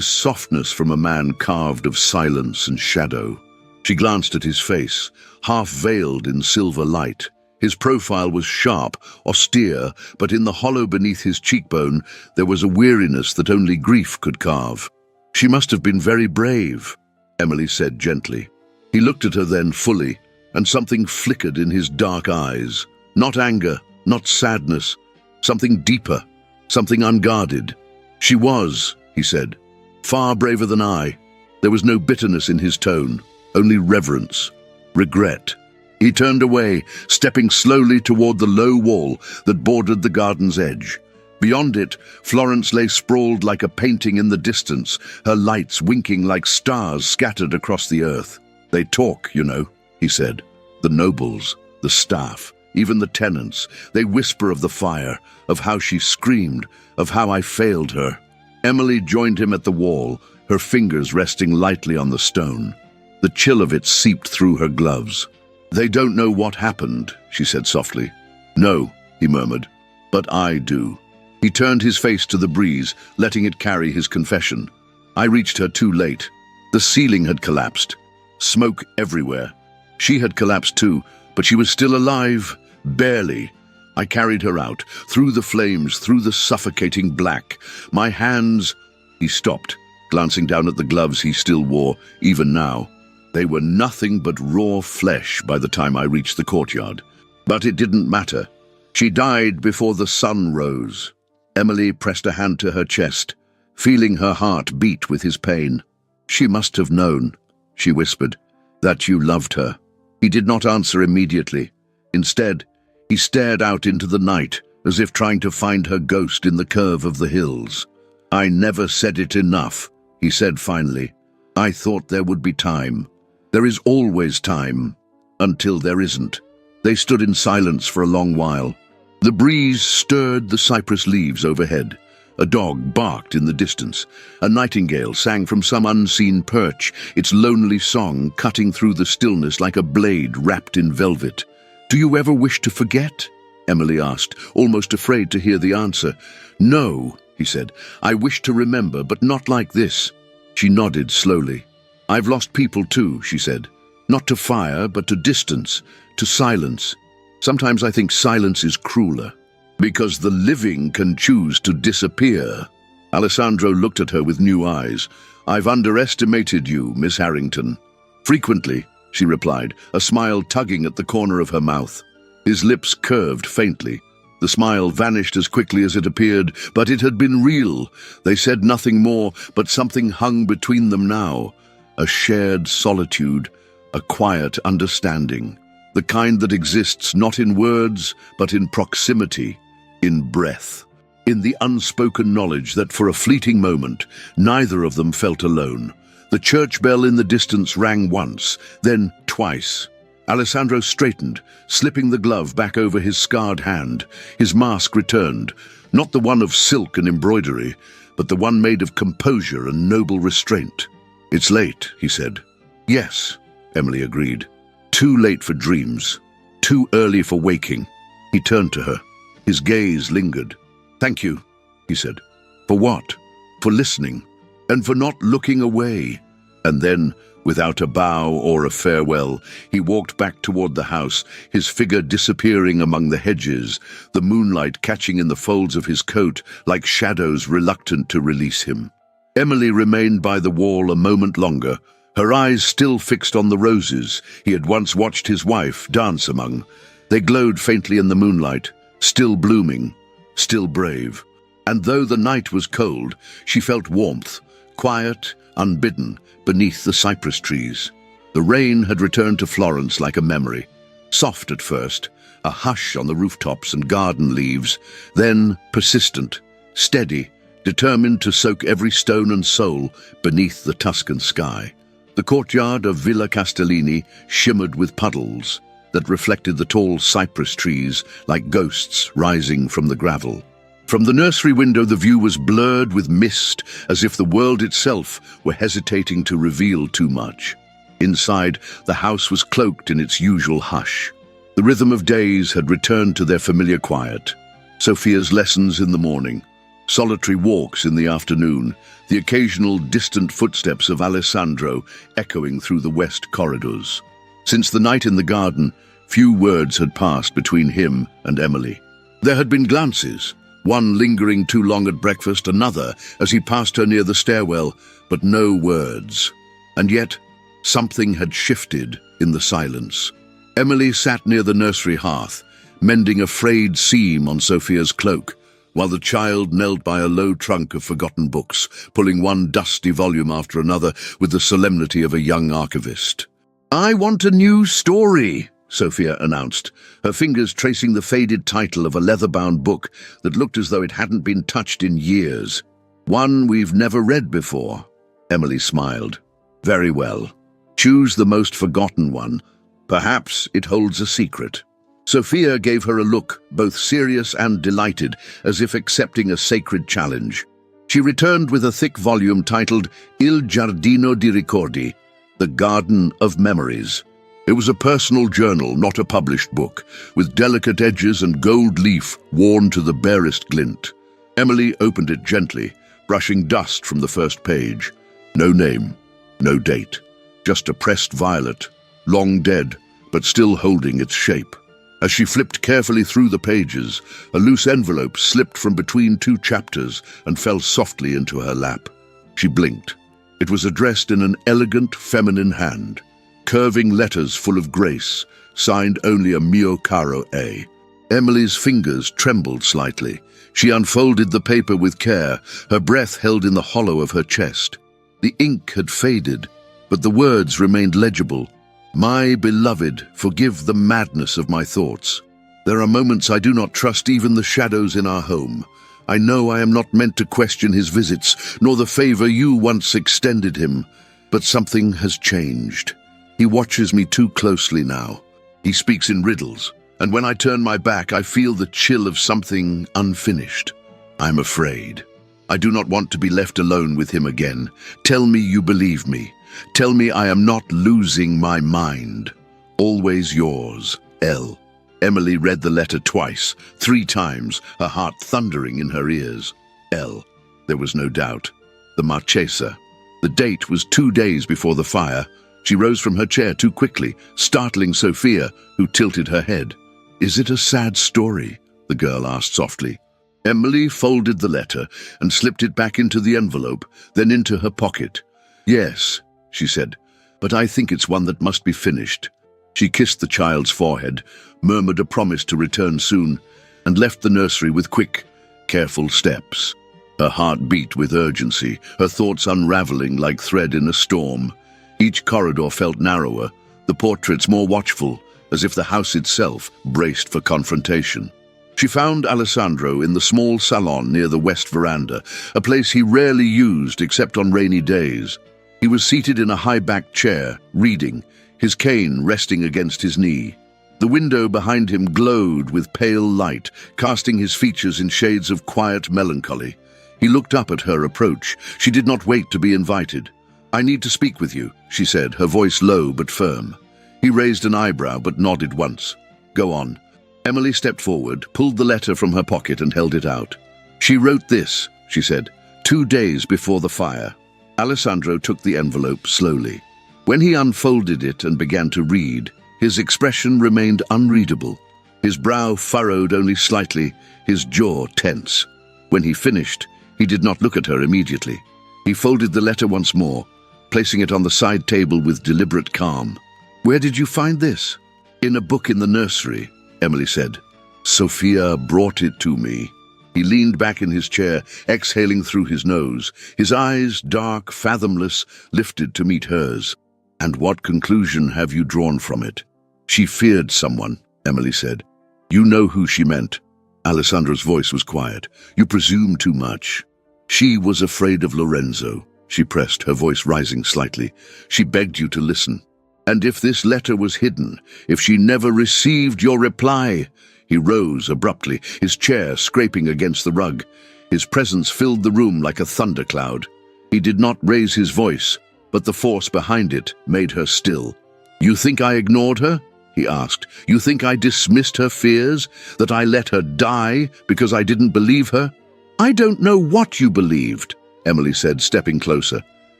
softness from a man carved of silence and shadow. She glanced at his face, half veiled in silver light. His profile was sharp, austere, but in the hollow beneath his cheekbone there was a weariness that only grief could carve. "She must have been very brave," Emily said gently. He looked at her then fully, and something flickered in his dark eyes. Not anger, not sadness, something deeper, something unguarded. "She was," he said, "far braver than I." There was no bitterness in his tone, only reverence, regret. He turned away, stepping slowly toward the low wall that bordered the garden's edge. Beyond it, Florence lay sprawled like a painting in the distance, her lights winking like stars scattered across the earth. "They talk, you know," he said. "The nobles, the staff, even the tenants. They whisper of the fire, of how she screamed, of how I failed her." Emily joined him at the wall, her fingers resting lightly on the stone. The chill of it seeped through her gloves. "They don't know what happened," she said softly. "No," he murmured, "but I do." He turned his face to the breeze, letting it carry his confession. "I reached her too late. The ceiling had collapsed. Smoke everywhere. She had collapsed too, but she was still alive, barely. I carried her out, through the flames, through the suffocating black. My hands—" He stopped, glancing down at the gloves he still wore, even now. They were nothing but raw flesh by the time I reached the courtyard. But it didn't matter. She died before the sun rose. Emily pressed a hand to her chest, feeling her heart beat with his pain. "She must have known," she whispered, "that you loved her." He did not answer immediately. Instead, he stared out into the night, as if trying to find her ghost in the curve of the hills. "I never said it enough," he said finally. "I thought there would be time. There is always time, until there isn't." They stood in silence for a long while. The breeze stirred the cypress leaves overhead. A dog barked in the distance. A nightingale sang from some unseen perch, its lonely song cutting through the stillness like a blade wrapped in velvet. "Do you ever wish to forget?" Emily asked, almost afraid to hear the answer. "No," he said. "I wish to remember, but not like this." She nodded slowly. "I've lost people too," she said. Not to fire, but to distance, to silence. Sometimes I think silence is crueler, because the living can choose to disappear. Alessandro looked at her with new eyes. "I've underestimated you, Miss Harrington." "Frequently," she replied, a smile tugging at the corner of her mouth. His lips curved faintly. The smile vanished as quickly as it appeared, but it had been real. They said nothing more, but something hung between them now. A shared solitude, a quiet understanding. The kind that exists not in words, but in proximity, in breath. In the unspoken knowledge that for a fleeting moment, neither of them felt alone. The church bell in the distance rang once, then twice. Alessandro straightened, slipping the glove back over his scarred hand. His mask returned, not the one of silk and embroidery, but the one made of composure and noble restraint. "It's late," he said. "Yes," Emily agreed. "Too late for dreams. Too early for waking." He turned to her. His gaze lingered. "Thank you," he said. "For what?" "For listening, and for not looking away." And then, without a bow or a farewell, he walked back toward the house, his figure disappearing among the hedges, the moonlight catching in the folds of his coat like shadows reluctant to release him. Emily remained by the wall a moment longer, her eyes still fixed on the roses he had once watched his wife dance among. They glowed faintly in the moonlight, still blooming, still brave. And though the night was cold, she felt warmth, quiet, unbidden, beneath the cypress trees. The rain had returned to Florence like a memory, soft at first, a hush on the rooftops and garden leaves, then persistent, steady, determined to soak every stone and soul beneath the Tuscan sky. The courtyard of Villa Castellini shimmered with puddles that reflected the tall cypress trees like ghosts rising from the gravel. From the nursery window the view was blurred with mist, as if the world itself were hesitating to reveal too much. Inside, the house was cloaked in its usual hush. The rhythm of days had returned to their familiar quiet. Sophia's lessons in the morning, solitary walks in the afternoon, the occasional distant footsteps of Alessandro echoing through the west corridors. Since the night in the garden, few words had passed between him and Emily. There had been glances, one lingering too long at breakfast, another as he passed her near the stairwell, but no words. And yet, something had shifted in the silence. Emily sat near the nursery hearth, mending a frayed seam on Sophia's cloak, while the child knelt by a low trunk of forgotten books, pulling one dusty volume after another with the solemnity of a young archivist. "I want a new story," Sophia announced, her fingers tracing the faded title of a leather-bound book that looked as though it hadn't been touched in years. "One we've never read before." Emily smiled. "Very well. Choose the most forgotten one. Perhaps it holds a secret." Sophia gave her a look, both serious and delighted, as if accepting a sacred challenge. She returned with a thick volume titled Il Giardino di Ricordi, The Garden of Memories. It was a personal journal, not a published book, with delicate edges and gold leaf worn to the barest glint. Emily opened it gently, brushing dust from the first page. No name, no date, just a pressed violet, long dead, but still holding its shape. As she flipped carefully through the pages, a loose envelope slipped from between two chapters and fell softly into her lap. She blinked. It was addressed in an elegant, feminine hand. Curving letters full of grace, signed only a mio caro A. Emily's fingers trembled slightly. She unfolded the paper with care, her breath held in the hollow of her chest. The ink had faded, but the words remained legible. "My beloved, forgive the madness of my thoughts. There are moments I do not trust even the shadows in our home. I know I am not meant to question his visits, nor the favor you once extended him. But something has changed. He watches me too closely now. He speaks in riddles, and when I turn my back, I feel the chill of something unfinished. I'm afraid. I do not want to be left alone with him again. Tell me you believe me. Tell me I am not losing my mind. Always yours, L." Emily read the letter twice, 3 times, her heart thundering in her ears. L. There was no doubt. The Marchesa. The date was 2 days before the fire, She rose from her chair too quickly, startling Sophia, who tilted her head. "Is it a sad story?" the girl asked softly. Emily folded the letter and slipped it back into the envelope, then into her pocket. "Yes," she said, "but I think it's one that must be finished." She kissed the child's forehead, murmured a promise to return soon, and left the nursery with quick, careful steps. Her heart beat with urgency, her thoughts unraveling like thread in a storm. Each corridor felt narrower, the portraits more watchful, as if the house itself braced for confrontation. She found Alessandro in the small salon near the west veranda, a place he rarely used except on rainy days. He was seated in a high-backed chair, reading, his cane resting against his knee. The window behind him glowed with pale light, casting his features in shades of quiet melancholy. He looked up at her approach. She did not wait to be invited. "I need to speak with you," she said, her voice low but firm. He raised an eyebrow but nodded once. "Go on." Emily stepped forward, pulled the letter from her pocket and held it out. "She wrote this," she said, 2 days before the fire." Alessandro took the envelope slowly. When he unfolded it and began to read, his expression remained unreadable. His brow furrowed only slightly, his jaw tense. When he finished, he did not look at her immediately. He folded the letter once more, placing it on the side table with deliberate calm. "Where did you find this?" "In a book in the nursery," Emily said. "Sophia brought it to me." He leaned back in his chair, exhaling through his nose, his eyes, dark, fathomless, lifted to meet hers. "And what conclusion have you drawn from it?" "She feared someone," Emily said. "You know who she meant." Alessandro's voice was quiet. "You presume too much." "She was afraid of Lorenzo," she pressed, her voice rising slightly. "She begged you to listen. And if this letter was hidden, if she never received your reply—" He rose abruptly, his chair scraping against the rug. His presence filled the room like a thundercloud. He did not raise his voice, but the force behind it made her still. "You think I ignored her?" he asked. "You think I dismissed her fears, that I let her die because I didn't believe her?" "I don't know what you believed," Emily said, stepping closer.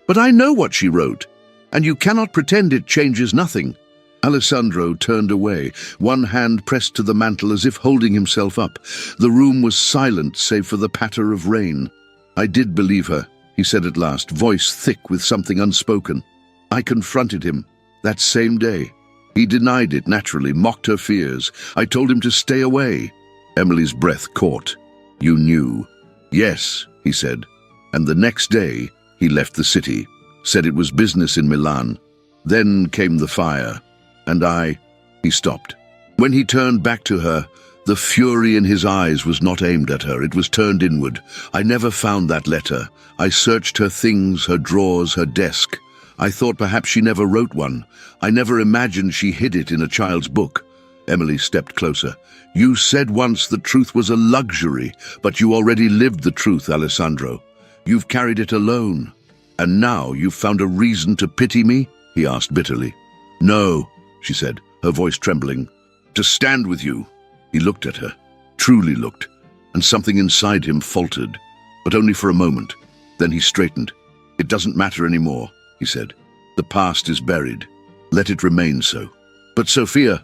"But I know what she wrote, and you cannot pretend it changes nothing." Alessandro turned away, one hand pressed to the mantel as if holding himself up. The room was silent save for the patter of rain. "I did believe her," he said at last, voice thick with something unspoken. "I confronted him that same day. He denied it naturally, mocked her fears. I told him to stay away." Emily's breath caught. "You knew?" "Yes," he said. "And the next day he left the city, said it was business in Milan. Then came the fire, and He stopped. When he turned back to her, the fury in his eyes was not aimed at her, it was turned inward. "I never found that letter. I searched her things, her drawers, her desk. I thought perhaps she never wrote one. I never imagined she hid it in a child's book." Emily stepped closer. "You said once the truth was a luxury, but you already lived the truth, Alessandro. You've carried it alone. And now you've found a reason to pity me?" he asked bitterly. "No," she said, her voice trembling. "To stand with you." He looked at her, truly looked, and something inside him faltered, but only for a moment. Then he straightened. "It doesn't matter anymore," he said. "The past is buried. Let it remain so." "But Sophia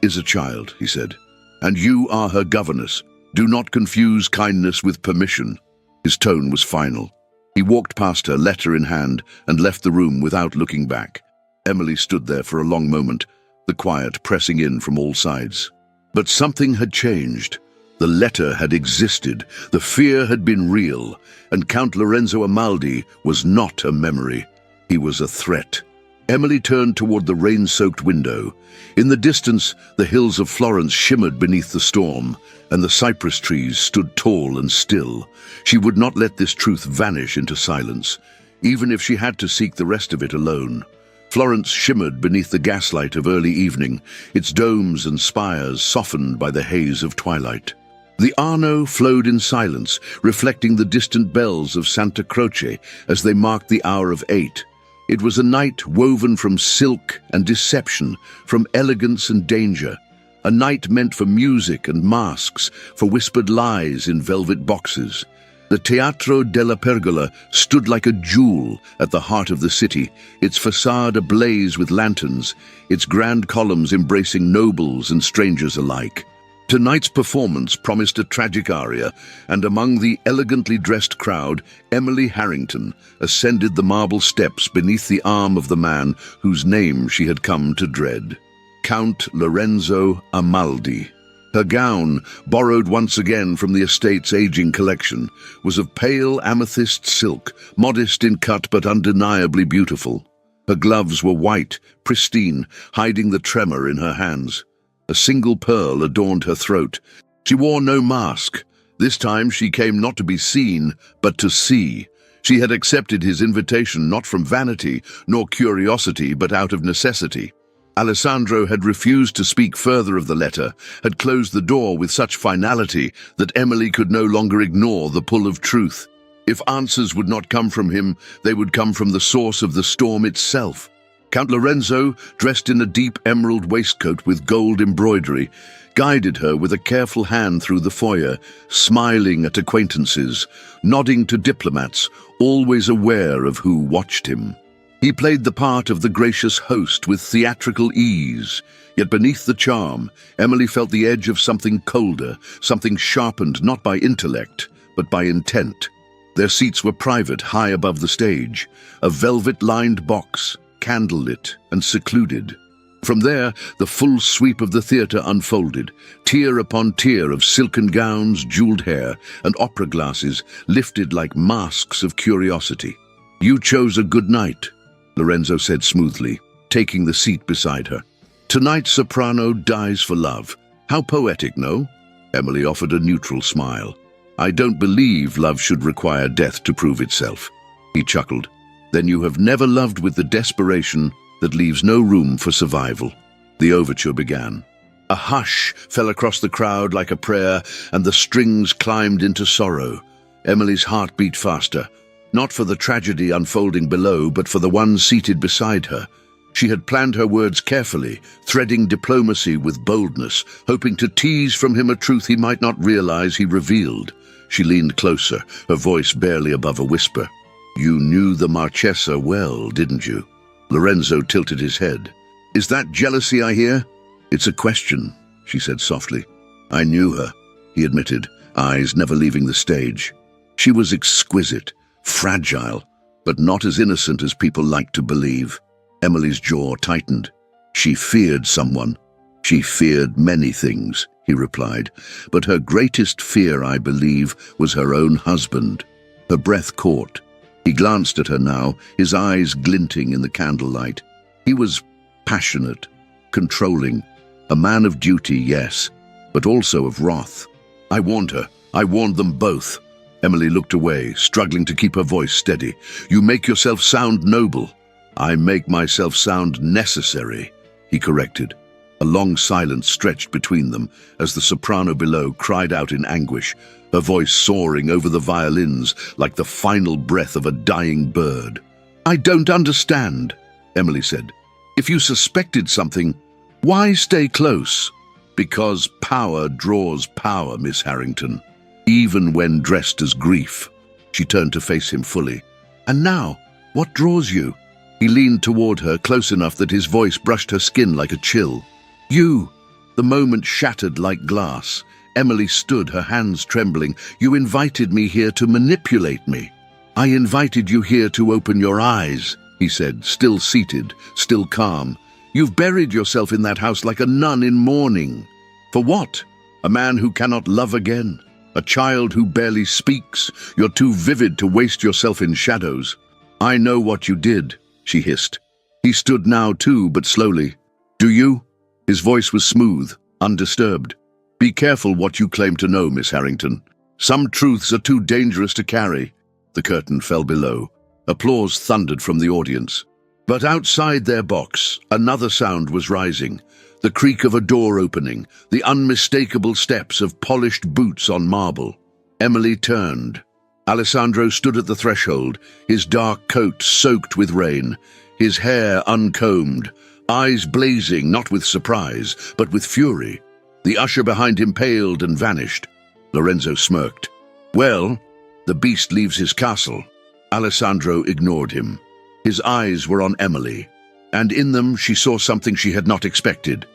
is a child," he said, "and you are her governess. Do not confuse kindness with permission." His tone was final. He walked past her, letter in hand, and left the room without looking back. Emily stood there for a long moment, the quiet pressing in from all sides. But something had changed. The letter had existed, the fear had been real, and Count Lorenzo Amaldi was not a memory. He was a threat. Emily turned toward the rain-soaked window. In the distance, the hills of Florence shimmered beneath the storm, and the cypress trees stood tall and still. She would not let this truth vanish into silence, even if she had to seek the rest of it alone. Florence shimmered beneath the gaslight of early evening, its domes and spires softened by the haze of twilight. The Arno flowed in silence, reflecting the distant bells of Santa Croce as they marked the hour of 8. It was a night woven from silk and deception, from elegance and danger. A night meant for music and masks, for whispered lies in velvet boxes. The Teatro della Pergola stood like a jewel at the heart of the city, its facade ablaze with lanterns, its grand columns embracing nobles and strangers alike. Tonight's performance promised a tragic aria, and among the elegantly dressed crowd, Emily Harrington ascended the marble steps beneath the arm of the man whose name she had come to dread. Count Lorenzo Amaldi. Her gown, borrowed once again from the estate's aging collection, was of pale amethyst silk, modest in cut but undeniably beautiful. Her gloves were white, pristine, hiding the tremor in her hands. A single pearl adorned her throat. She wore no mask. This time she came not to be seen, but to see. She had accepted his invitation not from vanity nor curiosity, but out of necessity. Alessandro had refused to speak further of the letter, had closed the door with such finality that Emily could no longer ignore the pull of truth. If answers would not come from him, they would come from the source of the storm itself. Count Lorenzo, dressed in a deep emerald waistcoat with gold embroidery, guided her with a careful hand through the foyer, smiling at acquaintances, nodding to diplomats, always aware of who watched him. He played the part of the gracious host with theatrical ease, yet beneath the charm, Emily felt the edge of something colder, something sharpened not by intellect, but by intent. Their seats were private, high above the stage, a velvet-lined box, candlelit and secluded. From there, the full sweep of the theatre unfolded, tier upon tier of silken gowns, jeweled hair, and opera glasses lifted like masks of curiosity. "You chose a good night," Lorenzo said smoothly, taking the seat beside her. "Tonight's soprano dies for love. How poetic, no?" Emily offered a neutral smile. "I don't believe love should require death to prove itself." He chuckled. "Then you have never loved with the desperation that leaves no room for survival." The overture began. A hush fell across the crowd like a prayer, and the strings climbed into sorrow. Emily's heart beat faster. Not for the tragedy unfolding below, but for the one seated beside her. She had planned her words carefully, threading diplomacy with boldness, hoping to tease from him a truth he might not realize he revealed. She leaned closer, her voice barely above a whisper. "You knew the Marchesa well, didn't you?" Lorenzo tilted his head. "Is that jealousy I hear?" "It's a question," she said softly. "I knew her," he admitted, eyes never leaving the stage. She was exquisite, fragile, but not as innocent as people like to believe. Emily's jaw tightened. "She feared someone." "She feared many things," he replied, "but her greatest fear, I believe, was her own husband." Her breath caught. He glanced at her now, his eyes glinting in the candlelight. He was passionate, controlling, a man of duty, yes, but also of wrath. "I warned her. I warned them both." Emily looked away, struggling to keep her voice steady. "You make yourself sound noble." "I make myself sound necessary," he corrected. A long silence stretched between them as the soprano below cried out in anguish, her voice soaring over the violins like the final breath of a dying bird. "I don't understand," Emily said. "If you suspected something, why stay close?" "Because power draws power, Miss Harrington, even when dressed as grief." She turned to face him fully. "And now, what draws you?" He leaned toward her, close enough that his voice brushed her skin like a chill. "You." The moment shattered like glass. Emily stood, her hands trembling. "You invited me here to manipulate me." "I invited you here to open your eyes," he said, still seated, still calm. "You've buried yourself in that house like a nun in mourning. For what? A man who cannot love again? A child who barely speaks? You're too vivid to waste yourself in shadows." "I know what you did," she hissed. He stood now too, but slowly. "Do you?" His voice was smooth, undisturbed. "Be careful what you claim to know, Miss Harrington. Some truths are too dangerous to carry." The curtain fell below. Applause thundered from the audience. But outside their box, another sound was rising. The creak of a door opening, the unmistakable steps of polished boots on marble. Emily turned. Alessandro stood at the threshold, his dark coat soaked with rain, his hair uncombed, eyes blazing not with surprise, but with fury. The usher behind him paled and vanished. Lorenzo smirked. "Well," The beast leaves his castle. Alessandro ignored him. His eyes were on Emily, and in them she saw something she had not expected.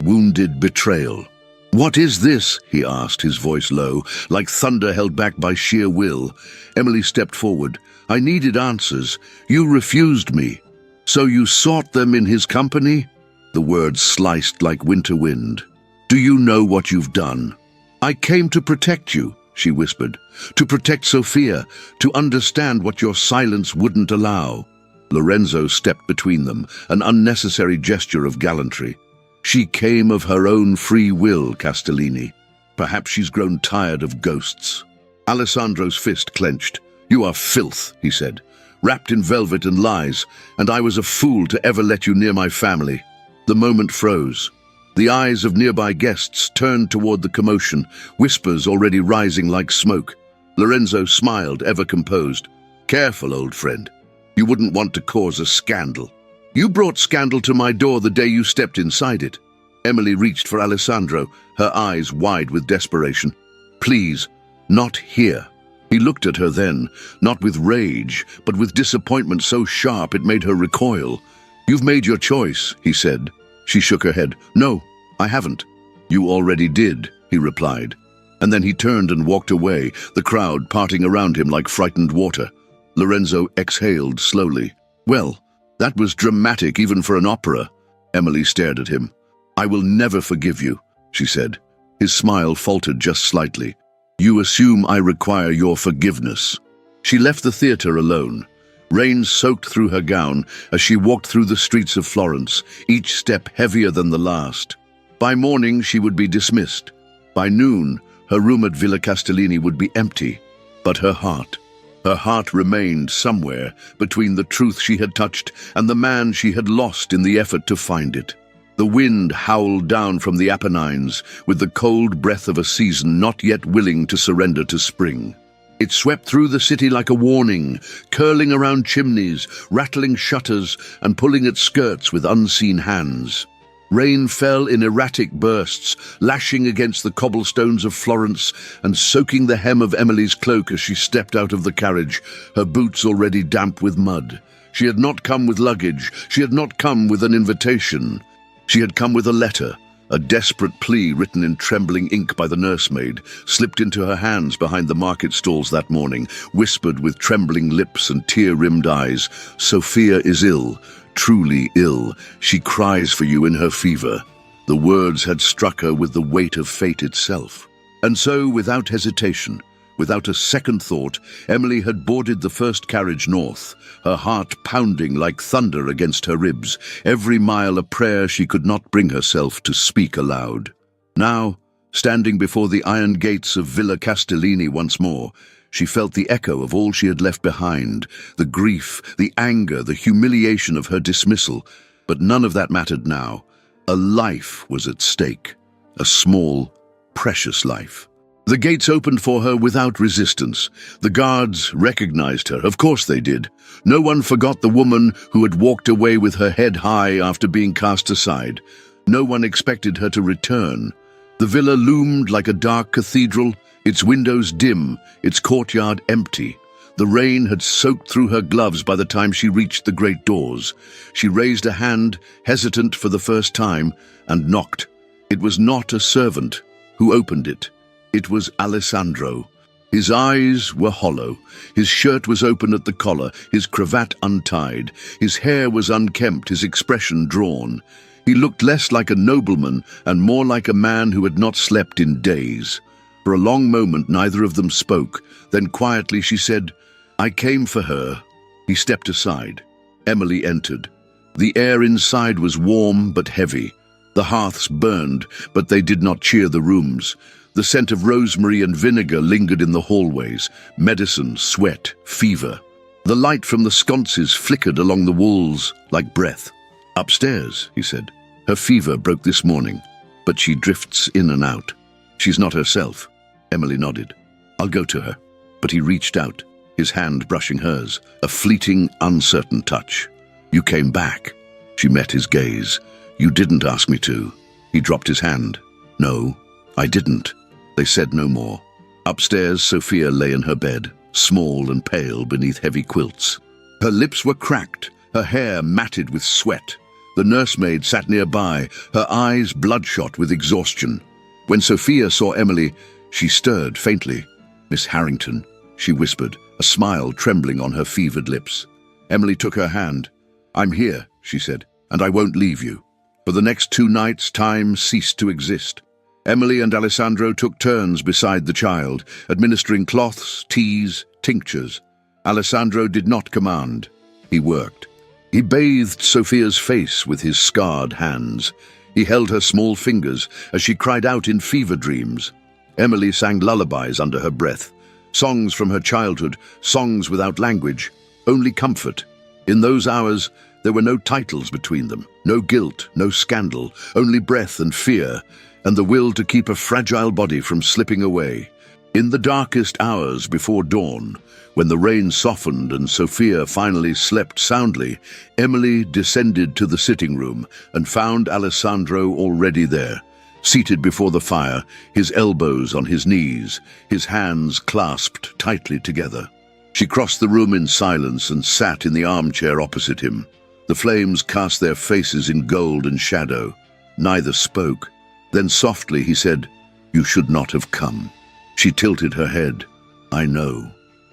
Wounded betrayal. "What is this?" he asked, his voice low, like thunder held back by sheer will. Emily stepped forward. "I needed answers. You refused me. So you sought them in his company?" The words sliced like winter wind. "Do you know what you've done?" "I came to protect you," she whispered. "To protect Sophia, to understand what your silence wouldn't allow." Lorenzo stepped between them, an unnecessary gesture of gallantry. "She came of her own free will, Castellini. Perhaps she's grown tired of ghosts." Alessandro's fist clenched. "You are filth," he said, "wrapped in velvet and lies, and I was a fool to ever let you near my family." The moment froze. The eyes of nearby guests turned toward the commotion, whispers already rising like smoke. Lorenzo smiled, ever composed. "Careful, old friend. You wouldn't want to cause a scandal. You brought scandal to my door the day you stepped inside it." Emily reached for Alessandro, her eyes wide with desperation. "Please, not here." He looked at her then, not with rage, but with disappointment so sharp it made her recoil. "You've made your choice," he said. She shook her head. "No, I haven't." "You already did," he replied. And then he turned and walked away, the crowd parting around him like frightened water. Lorenzo exhaled slowly. "Well, that was dramatic even for an opera." Emily stared at him. "I will never forgive you," she said. His smile faltered just slightly. "You assume I require your forgiveness." She left the theater alone. Rain soaked through her gown as she walked through the streets of Florence, each step heavier than the last. By morning she would be dismissed. By noon, her room at Villa Castellini would be empty. But her heart remained somewhere between the truth she had touched and the man she had lost in the effort to find it. The wind howled down from the Apennines with the cold breath of a season not yet willing to surrender to spring. It swept through the city like a warning, curling around chimneys, rattling shutters, and pulling at skirts with unseen hands. Rain fell in erratic bursts, lashing against the cobblestones of Florence and soaking the hem of Emily's cloak as she stepped out of the carriage, her boots already damp with mud. She had not come with luggage. She had not come with an invitation. She had come with a letter, a desperate plea written in trembling ink by the nursemaid, slipped into her hands behind the market stalls that morning, whispered with trembling lips and tear-rimmed eyes, "Sophia is ill, truly ill. She cries for you in her fever." The words had struck her with the weight of fate itself. And so, without hesitation, without a second thought, Emily had boarded the first carriage north, her heart pounding like thunder against her ribs, every mile a prayer she could not bring herself to speak aloud. Now, standing before the iron gates of Villa Castellini once more, she felt the echo of all she had left behind, the grief, the anger, the humiliation of her dismissal. But none of that mattered now. A life was at stake, a small, precious life. The gates opened for her without resistance. The guards recognized her. Of course they did. No one forgot the woman who had walked away with her head high after being cast aside. No one expected her to return. The villa loomed like a dark cathedral, its windows dim, its courtyard empty. The rain had soaked through her gloves by the time she reached the great doors. She raised a hand, hesitant for the first time, and knocked. It was not a servant who opened it. It was Alessandro. His eyes were hollow. His shirt was open at the collar, his cravat untied. His hair was unkempt, his expression drawn. He looked less like a nobleman and more like a man who had not slept in days. For a long moment neither of them spoke. Then quietly she said, "I came for her." He stepped aside. Emily entered. The air inside was warm but heavy. The hearths burned, but they did not cheer the rooms. The scent of rosemary and vinegar lingered in the hallways, medicine, sweat, fever. The light from the sconces flickered along the walls like breath. "Upstairs," he said. "Her fever broke this morning, but she drifts in and out. She's not herself." Emily nodded. "I'll go to her." But he reached out, his hand brushing hers, a fleeting, uncertain touch. "You came back." She met his gaze. "You didn't ask me to." He dropped his hand. "No, I didn't." They said no more. Upstairs, Sophia lay in her bed, small and pale beneath heavy quilts. Her lips were cracked, her hair matted with sweat. The nursemaid sat nearby, her eyes bloodshot with exhaustion. When Sophia saw Emily, she stirred faintly. "Miss Harrington," she whispered, a smile trembling on her fevered lips. Emily took her hand. "I'm here," she said, "and I won't leave you." For the next 2 nights, time ceased to exist. Emily and Alessandro took turns beside the child, administering cloths, teas, tinctures. Alessandro did not command. He worked. He bathed Sophia's face with his scarred hands. He held her small fingers as she cried out in fever dreams. Emily sang lullabies under her breath, songs from her childhood, songs without language, only comfort. In those hours, there were no titles between them, no guilt, no scandal, only breath and fear, and the will to keep a fragile body from slipping away. In the darkest hours before dawn, when the rain softened and Sophia finally slept soundly, Emily descended to the sitting room and found Alessandro already there, seated before the fire, his elbows on his knees, his hands clasped tightly together. She crossed the room in silence and sat in the armchair opposite him. The flames cast their faces in gold and shadow. Neither spoke. Then softly he said, "You should not have come." She tilted her head. "I know.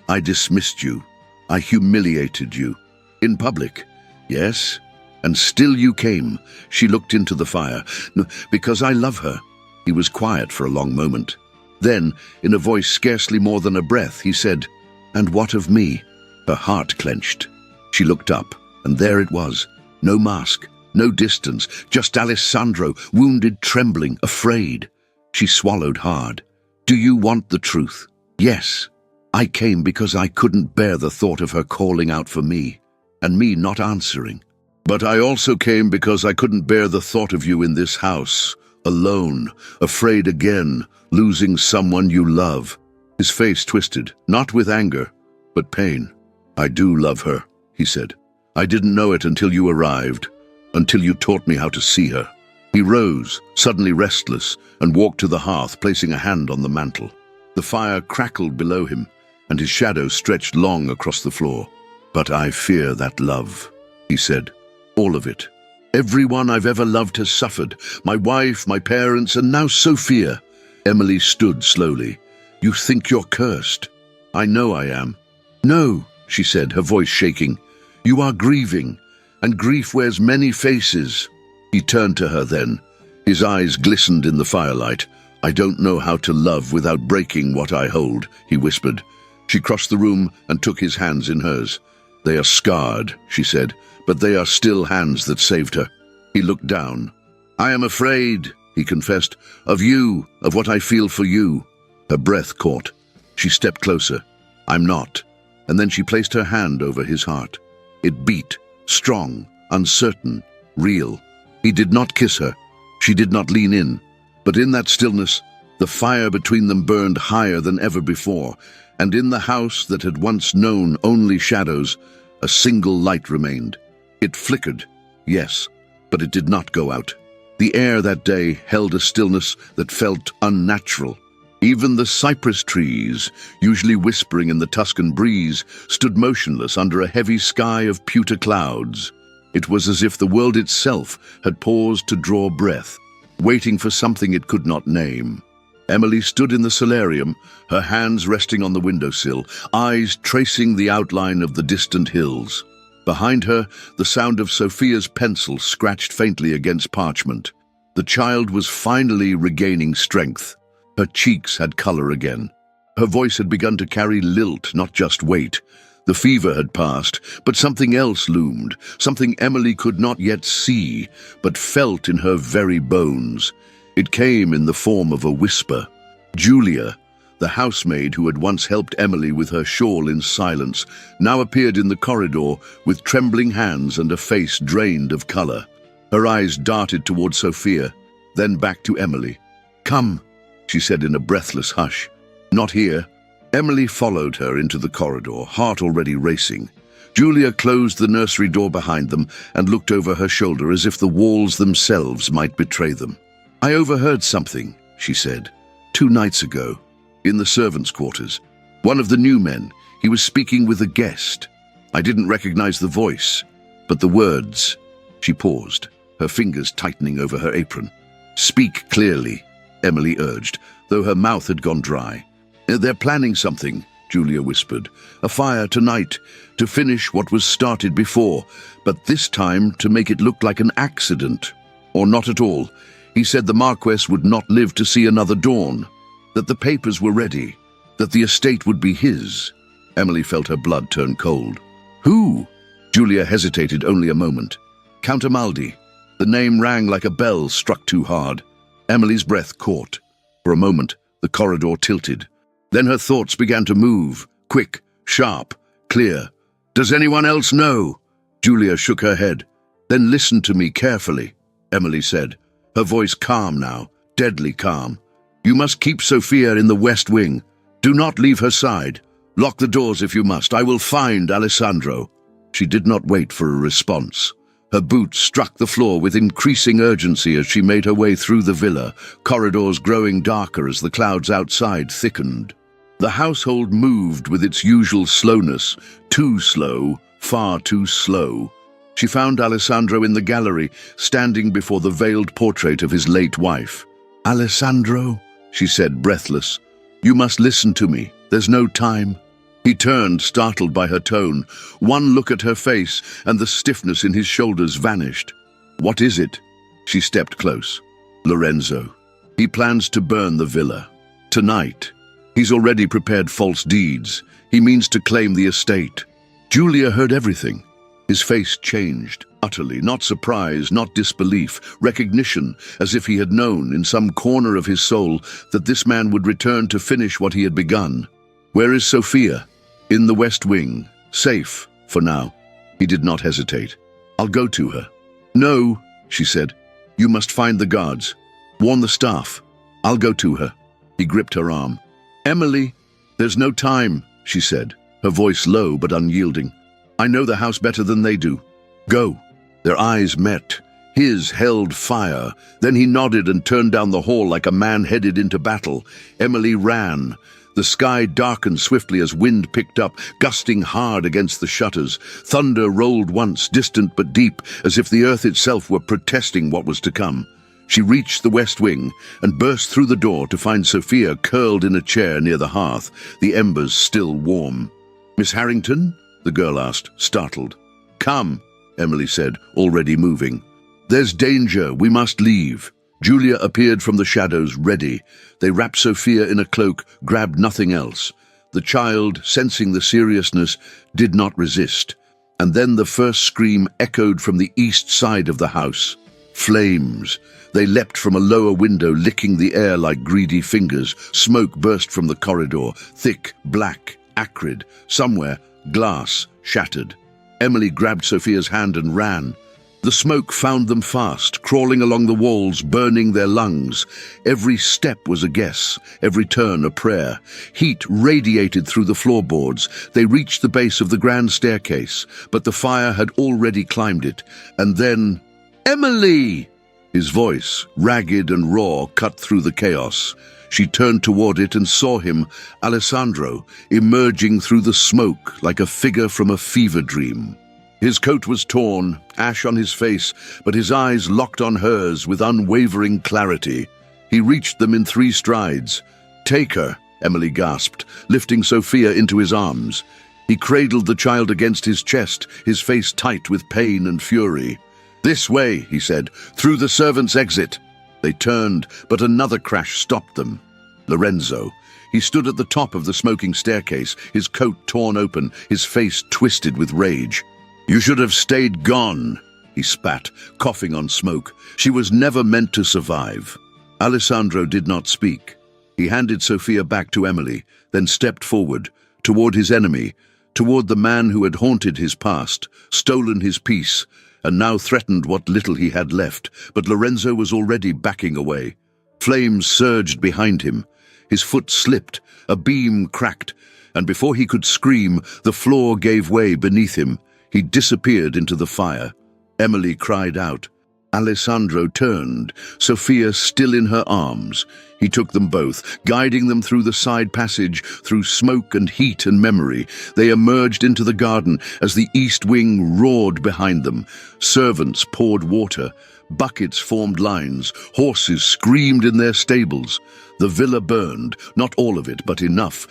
I dismissed you. I humiliated you. In public, yes? And still you came." She looked into the fire. "No, because I love her." He was quiet for a long moment. Then, in a voice scarcely more than a breath, he said, "And what of me?" Her heart clenched. She looked up, and there it was. No mask, no distance, just Alessandro, wounded, trembling, afraid. She swallowed hard. "Do you want the truth?" "Yes. I came because I couldn't bear the thought of her calling out for me, and me not answering. But I also came because I couldn't bear the thought of you in this house, alone, afraid again, losing someone you love." His face twisted, not with anger, but pain. "I do love her," he said. "I didn't know it until you arrived, until you taught me how to see her." He rose, suddenly restless, and walked to the hearth, placing a hand on the mantel. The fire crackled below him, and his shadow stretched long across the floor. "But I fear that love," he said. "All of it. Everyone I've ever loved has suffered. My wife, my parents, and now Sophia." Emily stood slowly. "You think you're cursed." "I know I am." "No," she said, her voice shaking. "You are grieving, and grief wears many faces." He turned to her then. His eyes glistened in the firelight. "I don't know how to love without breaking what I hold," he whispered. She crossed the room and took his hands in hers. "They are scarred," she said, "but they are still hands that saved her." He looked down. "I am afraid," he confessed, "of you, of what I feel for you." Her breath caught. She stepped closer. "I'm not." And then she placed her hand over his heart. It beat, strong, uncertain, real. He did not kiss her. She did not lean in. But in that stillness, the fire between them burned higher than ever before, and in the house that had once known only shadows, a single light remained. It flickered, yes, but it did not go out. The air that day held a stillness that felt unnatural. Even the cypress trees, usually whispering in the Tuscan breeze, stood motionless under a heavy sky of pewter clouds. It was as if the world itself had paused to draw breath, waiting for something it could not name. Emily stood in the solarium, her hands resting on the windowsill, eyes tracing the outline of the distant hills. Behind her, the sound of Sophia's pencil scratched faintly against parchment. The child was finally regaining strength. Her cheeks had color again. Her voice had begun to carry lilt, not just weight. The fever had passed, but something else loomed, something Emily could not yet see, but felt in her very bones. It came in the form of a whisper. Julia, the housemaid who had once helped Emily with her shawl in silence, now appeared in the corridor with trembling hands and a face drained of color. Her eyes darted toward Sophia, then back to Emily. "Come," she said in a breathless hush. "Not here." Emily followed her into the corridor, heart already racing. Julia closed the nursery door behind them and looked over her shoulder as if the walls themselves might betray them. "I overheard something," she said, 2 nights ago, in the servants' quarters. One of the new men, He was speaking with a guest. I didn't recognize the voice, but the words. She paused, her fingers tightening over her apron. "Speak clearly," Emily urged, though her mouth had gone dry. "They're planning something," Julia whispered. "A fire tonight, to finish what was started before, but this time to make it look like an accident. Or not at all. He said the Marquess would not live to see another dawn, that the papers were ready, that the estate would be his." Emily felt her blood turn cold. "Who?" Julia hesitated only a moment. "Count Amaldi." The name rang like a bell struck too hard. Emily's breath caught. For a moment, the corridor tilted. Then her thoughts began to move, quick, sharp, clear. "Does anyone else know?" Julia shook her head. "Then listen to me carefully," Emily said, her voice calm now, deadly calm. "You must keep Sophia in the West Wing. Do not leave her side. Lock the doors if you must. I will find Alessandro." She did not wait for a response. Her boots struck the floor with increasing urgency as she made her way through the villa, corridors growing darker as the clouds outside thickened. The household moved with its usual slowness, too slow, far too slow. She found Alessandro in the gallery, standing before the veiled portrait of his late wife. "Alessandro," she said, breathless, "you must listen to me. There's no time." He turned, startled by her tone. One look at her face, and the stiffness in his shoulders vanished. "What is it?" She stepped close. "Lorenzo. He plans to burn the villa. Tonight. He's already prepared false deeds. He means to claim the estate." Julia heard everything. His face changed, utterly, not surprise, not disbelief, recognition, as if he had known, in some corner of his soul, that this man would return to finish what he had begun. "Where is Sophia?" "In the West Wing. Safe, for now." He did not hesitate. "I'll go to her." "No," she said. "You must find the guards. Warn the staff. I'll go to her." He gripped her arm. "Emily, there's no time," she said, her voice low but unyielding. "I know the house better than they do. Go." Their eyes met. His held fire. Then he nodded and turned down the hall like a man headed into battle. Emily ran. The sky darkened swiftly as wind picked up, gusting hard against the shutters. Thunder rolled once, distant but deep, as if the earth itself were protesting what was to come. She reached the West Wing and burst through the door to find Sophia curled in a chair near the hearth, the embers still warm. "Miss Harrington?" the girl asked, startled. "Come," Emily said, already moving. "There's danger. We must leave." Julia appeared from the shadows, ready. They wrapped Sophia in a cloak, grabbed nothing else. The child, sensing the seriousness, did not resist. And then the first scream echoed from the east side of the house. Flames. They leapt from a lower window, licking the air like greedy fingers. Smoke burst from the corridor, thick, black, acrid. Somewhere, glass shattered. Emily grabbed Sophia's hand and ran. The smoke found them fast, crawling along the walls, burning their lungs. Every step was a guess, every turn a prayer. Heat radiated through the floorboards. They reached the base of the grand staircase, but the fire had already climbed it. And then, "Emily!" His voice, ragged and raw, cut through the chaos. She turned toward it and saw him, Alessandro, emerging through the smoke like a figure from a fever dream. His coat was torn, ash on his face, but his eyes locked on hers with unwavering clarity. He reached them in 3 strides. "Take her," Emily gasped, lifting Sophia into his arms. He cradled the child against his chest, his face tight with pain and fury. "This way," he said, "through the servants' exit." They turned, but another crash stopped them. Lorenzo. He stood at the top of the smoking staircase, his coat torn open, his face twisted with rage. "You should have stayed gone," he spat, coughing on smoke. "She was never meant to survive." Alessandro did not speak. He handed Sophia back to Emily, then stepped forward, toward his enemy, toward the man who had haunted his past, stolen his peace, and now threatened what little he had left. But Lorenzo was already backing away. Flames surged behind him. His foot slipped, a beam cracked, and before he could scream, the floor gave way beneath him. He disappeared into the fire. Emily cried out. Alessandro turned, Sophia still in her arms. He took them both, guiding them through the side passage, through smoke and heat and memory. They emerged into the garden as the east wing roared behind them. Servants poured water. Buckets formed lines. Horses screamed in their stables. The villa burned, not all of it, but enough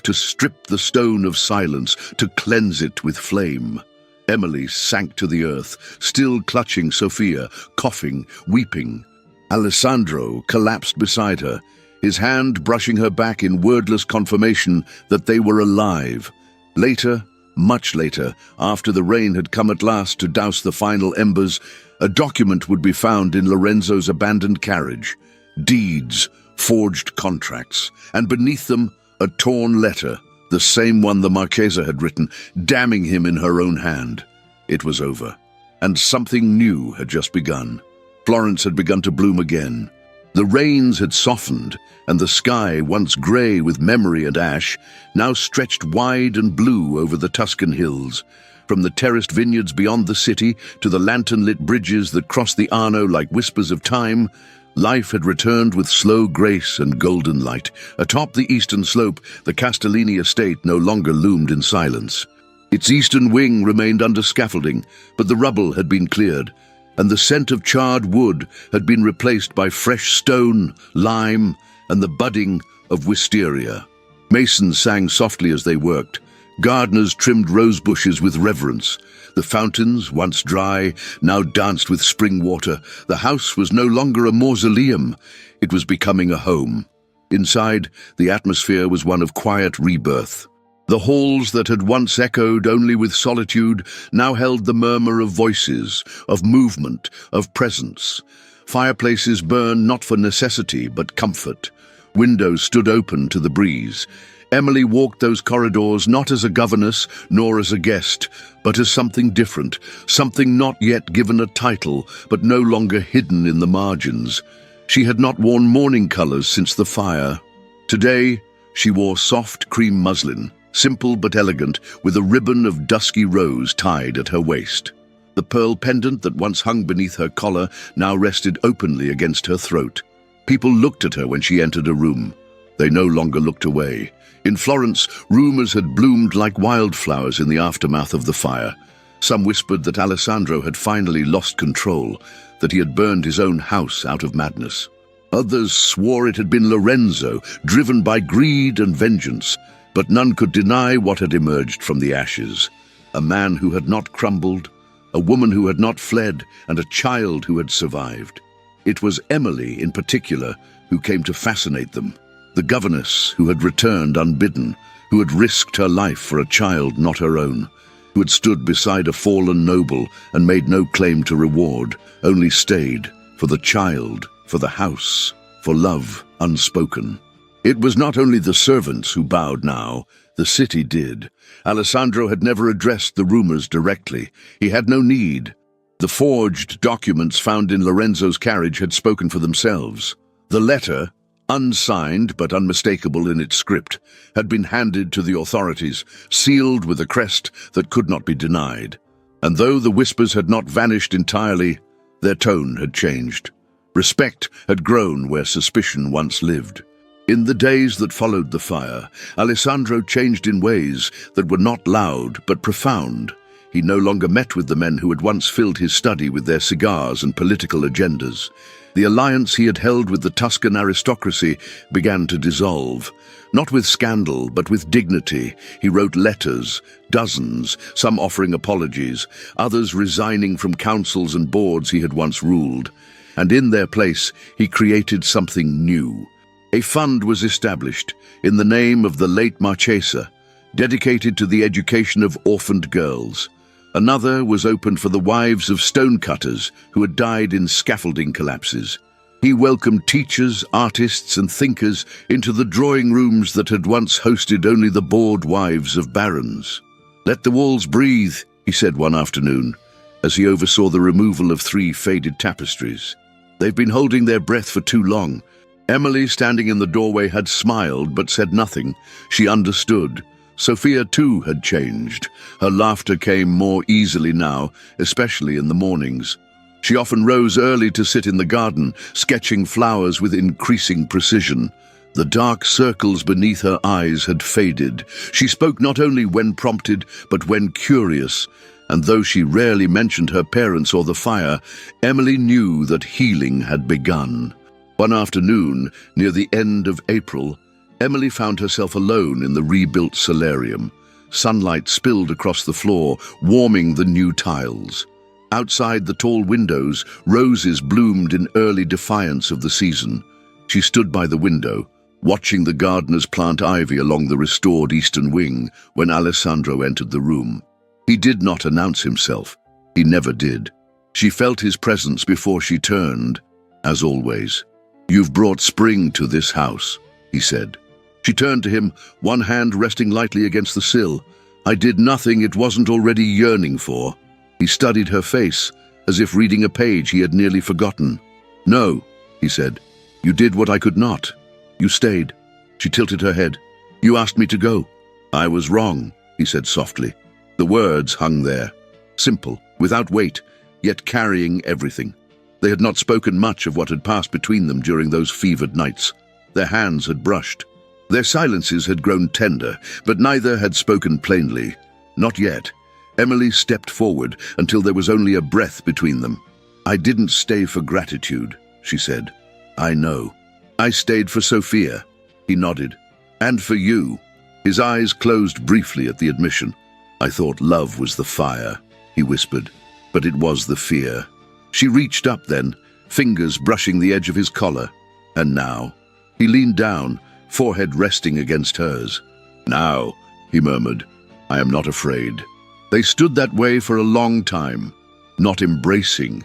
to strip the stone of silence, to cleanse it with flame. Emily sank to the earth, still clutching Sophia, coughing, weeping. Alessandro collapsed beside her, his hand brushing her back in wordless confirmation that they were alive. Later, much later, after the rain had come at last to douse the final embers, a document would be found in Lorenzo's abandoned carriage. Deeds, forged contracts, and beneath them a torn letter, the same one the Marquess had written, damning him in her own hand. It was over, and something new had just begun. Florence had begun to bloom again. The rains had softened, and the sky, once grey with memory and ash, now stretched wide and blue over the Tuscan hills. From the terraced vineyards beyond the city to the lantern-lit bridges that crossed the Arno like whispers of time, life had returned with slow grace and golden light. Atop the eastern slope, the Castellini estate no longer loomed in silence. Its eastern wing remained under scaffolding, but the rubble had been cleared, and the scent of charred wood had been replaced by fresh stone, lime, and the budding of wisteria. Masons sang softly as they worked. Gardeners trimmed rose bushes with reverence. The fountains, once dry, now danced with spring water. The house was no longer a mausoleum. It was becoming a home. Inside, the atmosphere was one of quiet rebirth. The halls that had once echoed only with solitude now held the murmur of voices, of movement, of presence. Fireplaces burned not for necessity but comfort. Windows stood open to the breeze. Emily walked those corridors not as a governess nor as a guest, but as something different, something not yet given a title, but no longer hidden in the margins. She had not worn mourning colours since the fire. Today, she wore soft cream muslin, simple but elegant, with a ribbon of dusky rose tied at her waist. The pearl pendant that once hung beneath her collar now rested openly against her throat. People looked at her when she entered a room. They no longer looked away. In Florence, rumours had bloomed like wildflowers in the aftermath of the fire. Some whispered that Alessandro had finally lost control, that he had burned his own house out of madness. Others swore it had been Lorenzo, driven by greed and vengeance, but none could deny what had emerged from the ashes. A man who had not crumbled, a woman who had not fled, and a child who had survived. It was Emily, in particular, who came to fascinate them. The governess who had returned unbidden, who had risked her life for a child not her own, who had stood beside a fallen noble and made no claim to reward, only stayed for the child, for the house, for love unspoken. It was not only the servants who bowed now, the city did. Alessandro had never addressed the rumors directly. He had no need. The forged documents found in Lorenzo's carriage had spoken for themselves. The letter, unsigned but unmistakable in its script, had been handed to the authorities, sealed with a crest that could not be denied. And though the whispers had not vanished entirely, their tone had changed. Respect had grown where suspicion once lived. In the days that followed the fire, Alessandro changed in ways that were not loud but profound. He no longer met with the men who had once filled his study with their cigars and political agendas. The alliance he had held with the Tuscan aristocracy began to dissolve. Not with scandal, but with dignity, he wrote letters, dozens, some offering apologies, others resigning from councils and boards he had once ruled. And in their place, he created something new. A fund was established in the name of the late Marchesa, dedicated to the education of orphaned girls. Another was opened for the wives of stonecutters who had died in scaffolding collapses. He welcomed teachers, artists, and thinkers into the drawing rooms that had once hosted only the bored wives of barons. "Let the walls breathe," he said one afternoon, as he oversaw the removal of 3 faded tapestries. "They've been holding their breath for too long." Emily, standing in the doorway, had smiled but said nothing. She understood. Sophia, too, had changed. Her laughter came more easily now, especially in the mornings. She often rose early to sit in the garden, sketching flowers with increasing precision. The dark circles beneath her eyes had faded. She spoke not only when prompted, but when curious, and though she rarely mentioned her parents or the fire, Emily knew that healing had begun. One afternoon, near the end of April, Emily found herself alone in the rebuilt solarium. Sunlight spilled across the floor, warming the new tiles. Outside the tall windows, roses bloomed in early defiance of the season. She stood by the window, watching the gardeners plant ivy along the restored eastern wing when Alessandro entered the room. He did not announce himself. He never did. She felt his presence before she turned, as always. "You've brought spring to this house," he said. She turned to him, one hand resting lightly against the sill. "I did nothing it wasn't already yearning for." He studied her face, as if reading a page he had nearly forgotten. "No," he said. "You did what I could not. You stayed." She tilted her head. "You asked me to go." "I was wrong," he said softly. The words hung there, simple, without weight, yet carrying everything. They had not spoken much of what had passed between them during those fevered nights. Their hands had brushed. Their silences had grown tender, but neither had spoken plainly. Not yet. Emily stepped forward until there was only a breath between them. "I didn't stay for gratitude," she said. "I know. I stayed for Sophia." He nodded. "And for you." His eyes closed briefly at the admission. "I thought love was the fire," he whispered, "but it was the fear." She reached up then, fingers brushing the edge of his collar. "And now?" He leaned down, forehead resting against hers. "Now," he murmured, "I am not afraid." They stood that way for a long time, not embracing,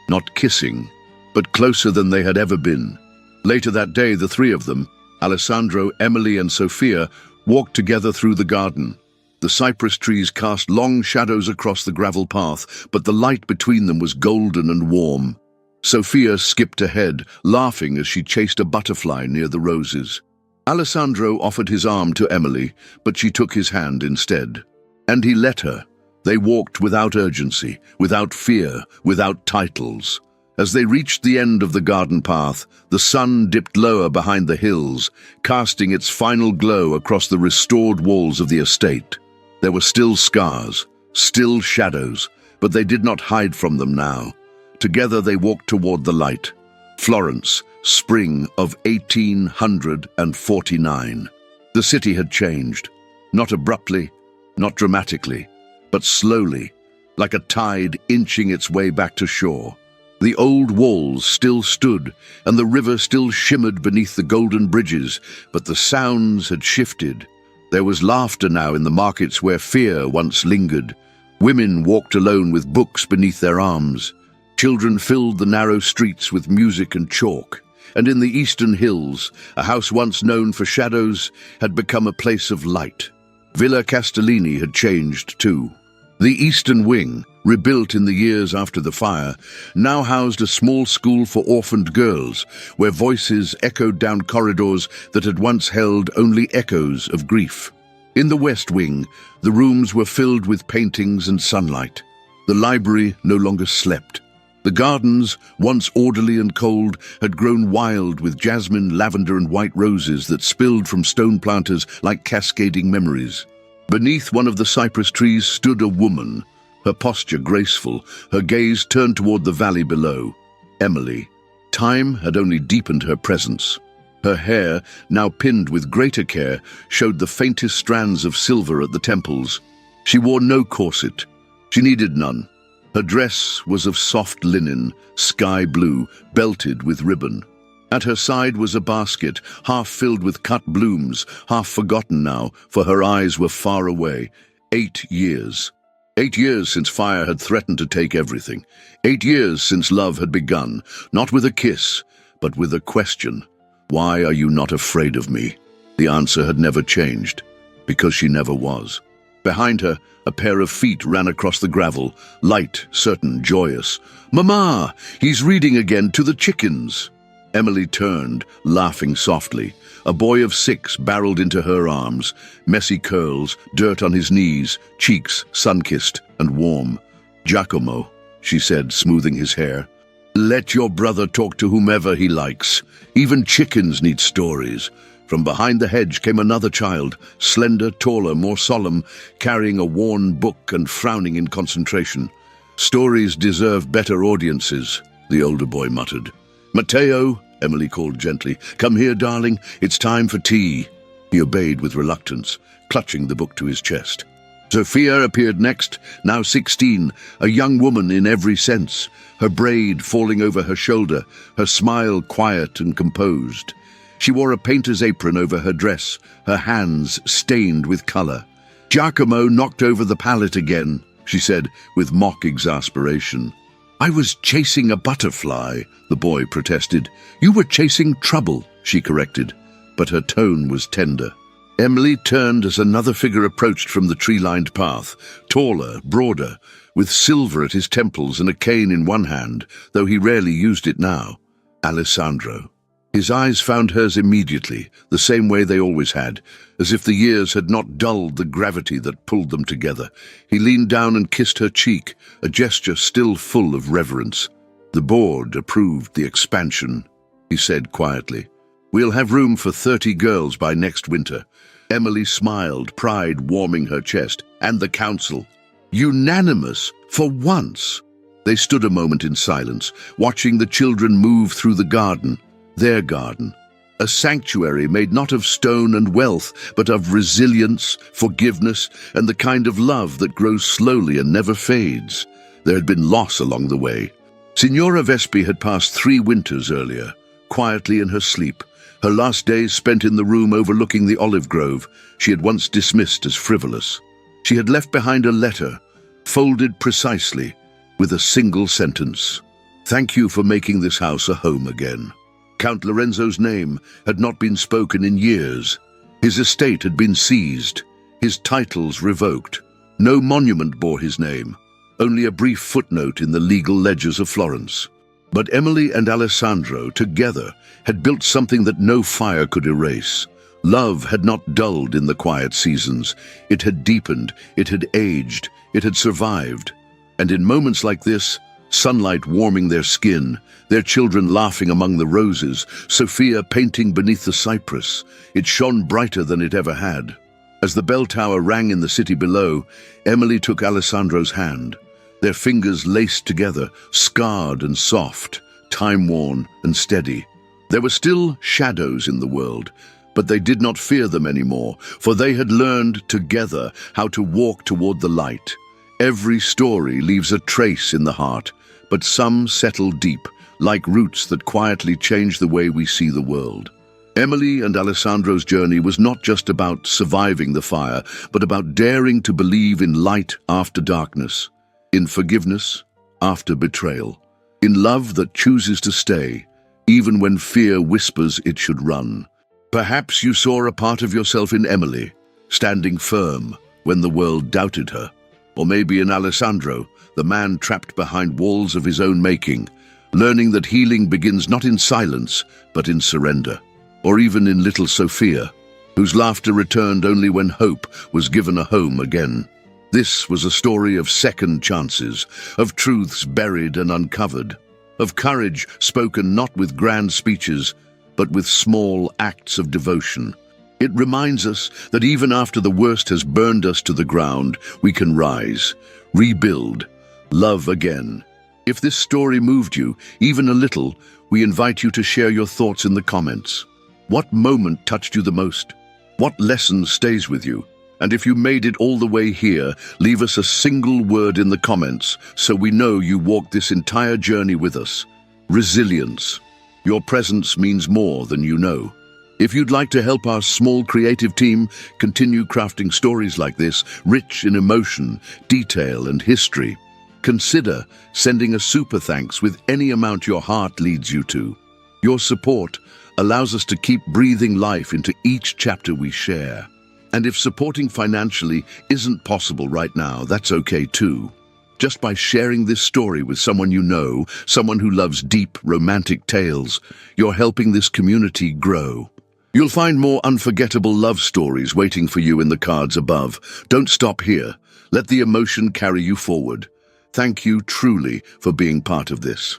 not kissing, but closer than they had ever been. Later that day, the three of them, Alessandro, Emily, and Sophia, walked together through the garden. The cypress trees cast long shadows across the gravel path, but the light between them was golden and warm. Sophia skipped ahead, laughing as she chased a butterfly near the roses. Alessandro offered his arm to Emily, but she took his hand instead. And he let her. They walked without urgency, without fear, without titles. As they reached the end of the garden path, the sun dipped lower behind the hills, casting its final glow across the restored walls of the estate. There were still scars, still shadows, but they did not hide from them now. Together they walked toward the light. Florence, spring of 1849. The city had changed, not abruptly, not dramatically, but slowly, like a tide inching its way back to shore. The old walls still stood, and the river still shimmered beneath the golden bridges, but the sounds had shifted. There was laughter now in the markets where fear once lingered. Women walked alone with books beneath their arms. Children filled the narrow streets with music and chalk. And in the eastern hills, a house once known for shadows had become a place of light. Villa Castellini had changed too. The eastern wing, rebuilt in the years after the fire, now housed a small school for orphaned girls, where voices echoed down corridors that had once held only echoes of grief. In the west wing, the rooms were filled with paintings and sunlight. The library no longer slept. The gardens, once orderly and cold, had grown wild with jasmine, lavender, and white roses that spilled from stone planters like cascading memories. Beneath one of the cypress trees stood a woman, her posture graceful, her gaze turned toward the valley below. Emily. Time had only deepened her presence. Her hair, now pinned with greater care, showed the faintest strands of silver at the temples. She wore no corset. She needed none. Her dress was of soft linen, sky blue, belted with ribbon. At her side was a basket, half filled with cut blooms, half forgotten now, for her eyes were far away. 8 years. 8 years since fire had threatened to take everything. 8 years since love had begun, not with a kiss, but with a question. Why are you not afraid of me? The answer had never changed, because she never was. Behind her, a pair of feet ran across the gravel, light, certain, joyous. "Mama, he's reading again to the chickens." Emily turned, laughing softly. A boy of 6 barreled into her arms, messy curls, dirt on his knees, cheeks sun-kissed and warm. "Giacomo," she said, smoothing his hair. "Let your brother talk to whomever he likes. Even chickens need stories." From behind the hedge came another child, slender, taller, more solemn, carrying a worn book and frowning in concentration. "Stories deserve better audiences," the older boy muttered. "Matteo," Emily called gently, "come here, darling. It's time for tea." He obeyed with reluctance, clutching the book to his chest. Sophia appeared next, now 16, a young woman in every sense, her braid falling over her shoulder, her smile quiet and composed. She wore a painter's apron over her dress, her hands stained with colour. "Giacomo knocked over the pallet again," she said with mock exasperation. "I was chasing a butterfly," the boy protested. "You were chasing trouble," she corrected, but her tone was tender. Emily turned as another figure approached from the tree-lined path, taller, broader, with silver at his temples and a cane in one hand, though he rarely used it now. Alessandro. His eyes found hers immediately, the same way they always had, as if the years had not dulled the gravity that pulled them together. He leaned down and kissed her cheek, a gesture still full of reverence. "The board approved the expansion," he said quietly. "We'll have room for 30 girls by next winter." Emily smiled, pride warming her chest. "And the council. Unanimous, for once." They stood a moment in silence, watching the children move through the garden. Their garden, a sanctuary made not of stone and wealth, but of resilience, forgiveness, and the kind of love that grows slowly and never fades. There had been loss along the way. Signora Vespi had passed 3 winters earlier, quietly in her sleep, her last days spent in the room overlooking the olive grove she had once dismissed as frivolous. She had left behind a letter, folded precisely, with a single sentence. "Thank you for making this house a home again." Count Lorenzo's name had not been spoken in years. His estate had been seized, his titles revoked. No monument bore his name, only a brief footnote in the legal ledgers of Florence. But Emily and Alessandro, together, had built something that no fire could erase. Love had not dulled in the quiet seasons. It had deepened, it had aged, it had survived. And in moments like this, sunlight warming their skin, their children laughing among the roses, Sophia painting beneath the cypress, it shone brighter than it ever had. As the bell tower rang in the city below, Emily took Alessandro's hand. Their fingers laced together, scarred and soft, time-worn and steady. There were still shadows in the world, but they did not fear them anymore, for they had learned together how to walk toward the light. Every story leaves a trace in the heart, but some settle deep, like roots that quietly change the way we see the world. Emily and Alessandro's journey was not just about surviving the fire, but about daring to believe in light after darkness, in forgiveness after betrayal, in love that chooses to stay, even when fear whispers it should run. Perhaps you saw a part of yourself in Emily, standing firm when the world doubted her, or maybe in Alessandro, the man trapped behind walls of his own making, learning that healing begins not in silence, but in surrender. Or even in little Sophia, whose laughter returned only when hope was given a home again. This was a story of second chances, of truths buried and uncovered, of courage spoken not with grand speeches, but with small acts of devotion. It reminds us that even after the worst has burned us to the ground, we can rise, rebuild, love again. If this story moved you, even a little, we invite you to share your thoughts in the comments. What moment touched you the most? What lesson stays with you? And if you made it all the way here, leave us a single word in the comments so we know you walked this entire journey with us. Resilience. Your presence means more than you know. If you'd like to help our small creative team continue crafting stories like this, rich in emotion, detail, and history, consider sending a super thanks with any amount your heart leads you to. Your support allows us to keep breathing life into each chapter we share. And if supporting financially isn't possible right now, that's okay too. Just by sharing this story with someone you know, someone who loves deep, romantic tales, you're helping this community grow. You'll find more unforgettable love stories waiting for you in the cards above. Don't stop here. Let the emotion carry you forward. Thank you truly for being part of this.